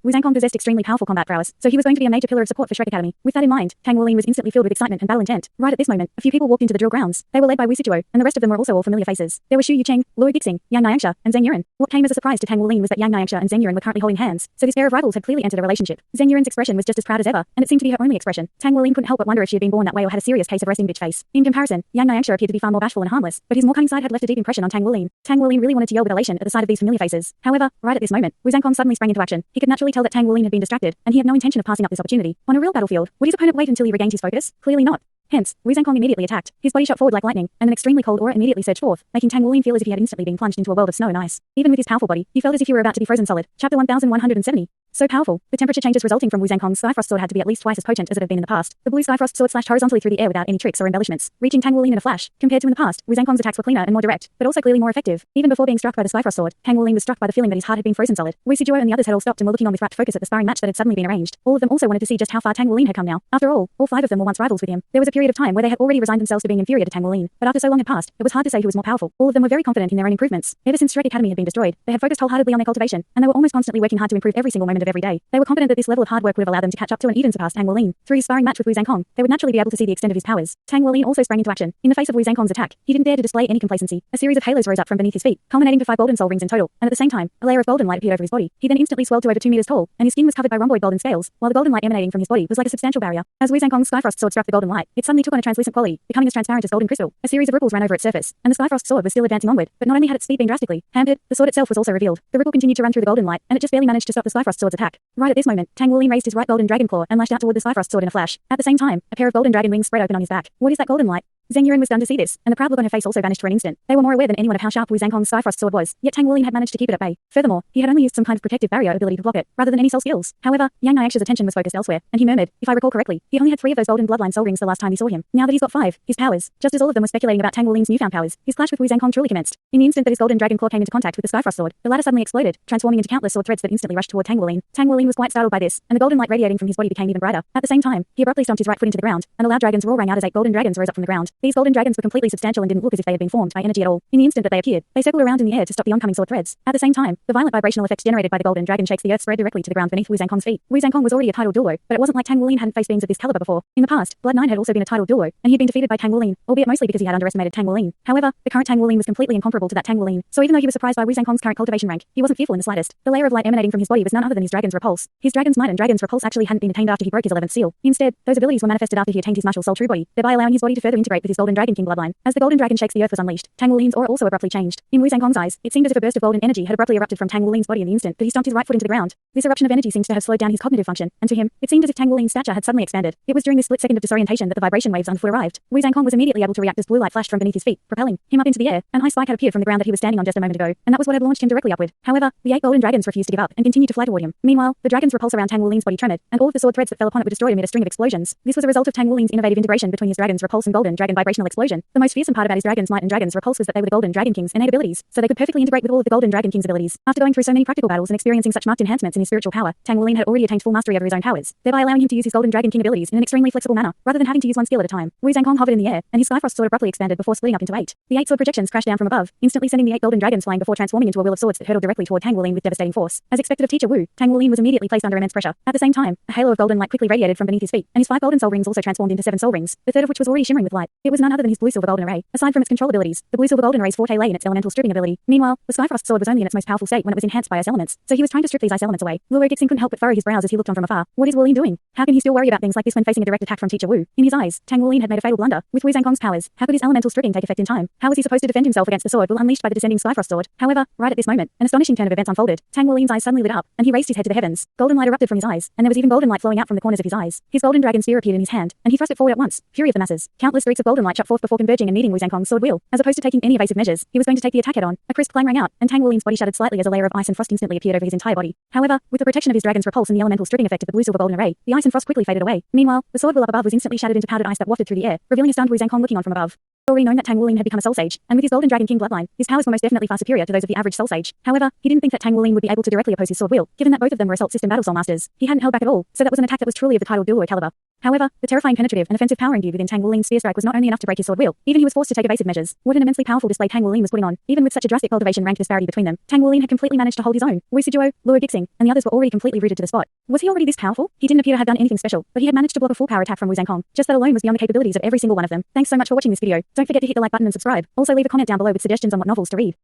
Wu Zhangkong possessed extremely powerful combat prowess, so he was going to be a major pillar of support for Shrek Academy. With that in mind, Tang Wuling was instantly filled with excitement and battle intent. Right at this moment, a few people walked into the drill grounds. They were led by Wu Sijuo, and the rest of them were also all familiar faces. There were Shu Yucheng, Luo Dixing, Yang Niangsha, and Zheng Yuren. What came as a surprise to Tang Wuling was that Yang Niangsha and Zheng Yuren were currently holding hands, so this pair of rivals had clearly entered a relationship. Zheng Yuren's expression was just as proud as ever, and it seemed to be her only expression. Tang Wuling couldn't help but wonder if she had been born that way or had a serious case of resting bitch face. In comparison, Yang Niangsha appeared to be far more bashful and harmless, but his more cunning side had left a deep impression on Tang Wuling. Tang Wuling really wanted to yell with elation at the sight of these familiar faces. However, right at this moment, Wu Zhangkong suddenly sprang into action. He could naturally tell that Tang Wuling had been distracted, and he had no intention of passing up this opportunity. On a real battlefield, would his opponent wait until he regained his focus? Clearly not. Hence, Wu Zhangkong immediately attacked. His body shot forward like lightning, and an extremely cold aura immediately surged forth, making Tang Wuling feel as if he had instantly been plunged into a world of snow and ice. Even with his powerful body, he felt as if he were about to be frozen solid. Chapter 1170. So powerful. The temperature changes resulting from Wu Zhangkong's Skyfrost sword had to be at least twice as potent as it had been in the past. The blue Skyfrost sword slashed horizontally through the air without any tricks or embellishments, reaching Tang Wuling in a flash. Compared to in the past, Wu Zhangkong's attacks were cleaner and more direct, but also clearly more effective. Even before being struck by the Skyfrost sword, Tang Wuling was struck by the feeling that his heart had been frozen solid. Wu Sijuo and the others had all stopped and were looking on with rapt focus at the sparring match that had suddenly been arranged. All of them also wanted to see just how far Tang Wuling had come now. After all 5 of them were once rivals with him. There was a period of time where they had already resigned themselves to being inferior to Tang Wuling, but after so long had passed, it was hard to say who was more powerful. All of them were very confident in their own improvements. Ever since Shrek Academy had been destroyed, they had focused wholeheartedly on their cultivation, and they were almost constantly working hard to improve every single moment of every day. They were confident that this level of hard work would have allowed them to catch up to and even surpass Tang Wuling. Through his sparring match with Wu Zhangkong, they would naturally be able to see the extent of his powers. Tang Wuling also sprang into action. In the face of Wu Zhangkong's attack, he didn't dare to display any complacency. A series of halos rose up from beneath his feet, culminating to 5 golden soul rings in total, and at the same time, a layer of golden light appeared over his body. He then instantly swelled to over 2 meters tall, and his skin was covered by rhomboid golden scales, while the golden light emanating from his body was like a substantial barrier. As Wu Zhangkong's Skyfrost sword struck the golden light, it suddenly took on a translucent quality, becoming as transparent as golden crystal. A series of ripples ran over its surface, and the Skyfrost sword was still advancing onward, but not only had its speed been drastically hampered, the sword itself was also revealed. The ripple continued to run through the golden light, and it just barely managed to stop the Skyfrost sword's attack. Right at this moment, Tang Wuling raised his right golden dragon claw and lashed out toward the Skyfrost sword in a flash. At the same time, a pair of golden dragon wings spread open on his back. What is that golden light? Zheng Yuren was stunned to see this, and the proud look on her face also vanished for an instant. They were more aware than anyone of how sharp Wu Zhangkong's Skyfrost sword was, yet Tang Wuling had managed to keep it at bay. Furthermore, he had only used some kind of protective barrier ability to block it, rather than any soul skills. However, Yang Niangsha's attention was focused elsewhere, and he murmured, if I recall correctly, he only had 3 of those golden bloodline soul rings the last time he saw him. Now that he's got 5, his powers, just as all of them were speculating about Tang Wuling's newfound powers, his clash with Wu Zhangkong truly commenced. In the instant that his golden dragon claw came into contact with the Skyfrost sword, the latter suddenly exploded, transforming into countless sword threads that instantly rushed toward Tang Wuling. Tang Wuling was quite startled by this, and the golden light radiating from his body became even brighter. At the same time, he abruptly stomped his right foot into the ground, and a loud dragon's roar rang out as 8 golden dragons rose up from the ground. These golden dragons were completely substantial and didn't look as if they had been formed by energy at all. In the instant that they appeared, they circled around in the air to stop the oncoming sword threads. At the same time, the violent vibrational effects generated by the golden dragon shakes the earth spread directly to the ground beneath Wu Zhangkong's feet. Wu Zhangkong was already a titled Douluo, but it wasn't like Tang Wuling hadn't faced beings of this caliber before. In the past, Blood 9 had also been a titled Douluo, and he had been defeated by Tang Wuling, albeit mostly because he had underestimated Tang Wuling. However, the current Tang Wuling was completely incomparable to that Tang Wuling, so even though he was surprised by Wu Zhangkong's current cultivation rank, he wasn't fearful in the slightest. The layer of light emanating from his body was none other than his dragon's repulse. His dragon's might and dragon's repulse actually hadn't been attained after he broke his 11th seal. Instead, those abilities were manifested after he attained his martial soul true body, thereby allowing his body to further integrate with his golden dragon king bloodline. As the golden dragon shakes the earth was unleashed, Tang Wuling's aura also abruptly changed. In Wu Zhangkong's eyes, it seemed as if a burst of golden energy had abruptly erupted from Tang Wuling's body in the instant that he stomped his right foot into the ground. This eruption of energy seemed to have slowed down his cognitive function, and to him, it seemed as if Tang Wuling's stature had suddenly expanded. It was during this split second of disorientation that the vibration waves underfoot arrived. Wu Zhangkong was immediately able to react as blue light flashed from beneath his feet, propelling him up into the air. An ice spike had appeared from the ground that he was standing on just a moment ago, and that was what had launched him directly upward. However, the 8 golden dragons refused to give up and continued to fly toward him. Meanwhile, the dragon's repulse around Tang Wuling's body trembled, and all of the sword threads that fell upon it were destroyed amid a string of explosions. This was a result of Tang Wuling's innovative integration between his dragon's repulse and golden dragon and vibrational explosion. The most fearsome part about his dragon's might and dragon's repulse was that they were the Golden Dragon King's innate abilities, so they could perfectly integrate with all of the Golden Dragon King's abilities. After going through so many practical battles and experiencing such marked enhancements in his spiritual power, Tang Wuling had already attained full mastery over his own powers, thereby allowing him to use his Golden Dragon King abilities in an extremely flexible manner, rather than having to use one skill at a time. Wu Zhangkong hovered in the air, and his Skyfrost sword abruptly expanded before splitting up into 8. The 8 sword projections crashed down from above, instantly sending the 8 golden dragons flying before transforming into a wheel of swords that hurtled directly toward Tang Wuling with devastating force. As expected of Teacher Wu, Tang Wuling was immediately placed under immense pressure. At the same time, a halo of golden light quickly radiated from beneath his feet, and his 5 golden soul rings also transformed into 7 soul rings, the third of which was already shimmering with light. It was none other than his blue silver golden array. Aside from its control abilities, the blue silver golden array's forte lay in its elemental stripping ability. Meanwhile, the Skyfrost sword was only in its most powerful state when it was enhanced by ice elements, so he was trying to strip these ice elements away. Luo Gixing couldn't help but furrow his brows as he looked on from afar. What is Wu Lin doing? How can he still worry about things like this when facing a direct attack from Teacher Wu? In his eyes, Tang Wuling had made a fatal blunder. With Wu Zhangkong's powers, how could his elemental stripping take effect in time? How was he supposed to defend himself against the sword unleashed by the descending Skyfrost sword? However, right at this moment, an astonishing turn of events unfolded. Tang Wuling's eyes suddenly lit up, and he raised his head to the heavens. Golden light erupted from his eyes, and there was even golden light flowing out from the corners of his eyes. His golden dragon spear appeared in his hand, and he thrust it forward at once. Fury of the masses. Countless streaks of golden light shot forth before converging and meeting Wu Zhangkong's sword wheel. As opposed to taking any evasive measures, he was going to take the attack head on. A crisp clang rang out, and Tang Wuling's body shattered slightly as a layer of ice and frost instantly appeared over his entire body. However, with the protection of his dragon's repulse and the elemental stripping effect of the blue silver golden array, the ice and frost quickly faded away. Meanwhile, the sword wheel up above was instantly shattered into powdered ice that wafted through the air, revealing a stunned Wu Zhangkong looking on from above. Already known that Tang Wuling had become a Soul Sage, and with his Golden Dragon King bloodline, his powers were most definitely far superior to those of the average Soul Sage. However, he didn't think that Tang Wuling would be able to directly oppose his sword wheel, given that both of them were Assault System Battle Soul Masters. He hadn't held back at all, so that was an attack that was truly of the titled Douluo caliber. However, the terrifying penetrative and offensive power imbued within Tang Wuling's spear strike was not only enough to break his sword wheel, even he was forced to take evasive measures. What an immensely powerful display Tang Wuling was putting on. Even with such a drastic cultivation rank disparity between them, Tang Wuling had completely managed to hold his own. Wu Sijuo, Luo Gixing, and the others were already completely rooted to the spot. Was he already this powerful? He didn't appear to have done anything special, but he had managed to block a full power attack from Wu Zhangkong. Just that alone was beyond the capabilities of every single one of them. Thanks so much for watching this video. Don't forget to hit the like button and subscribe. Also leave a comment down below with suggestions on what novels to read.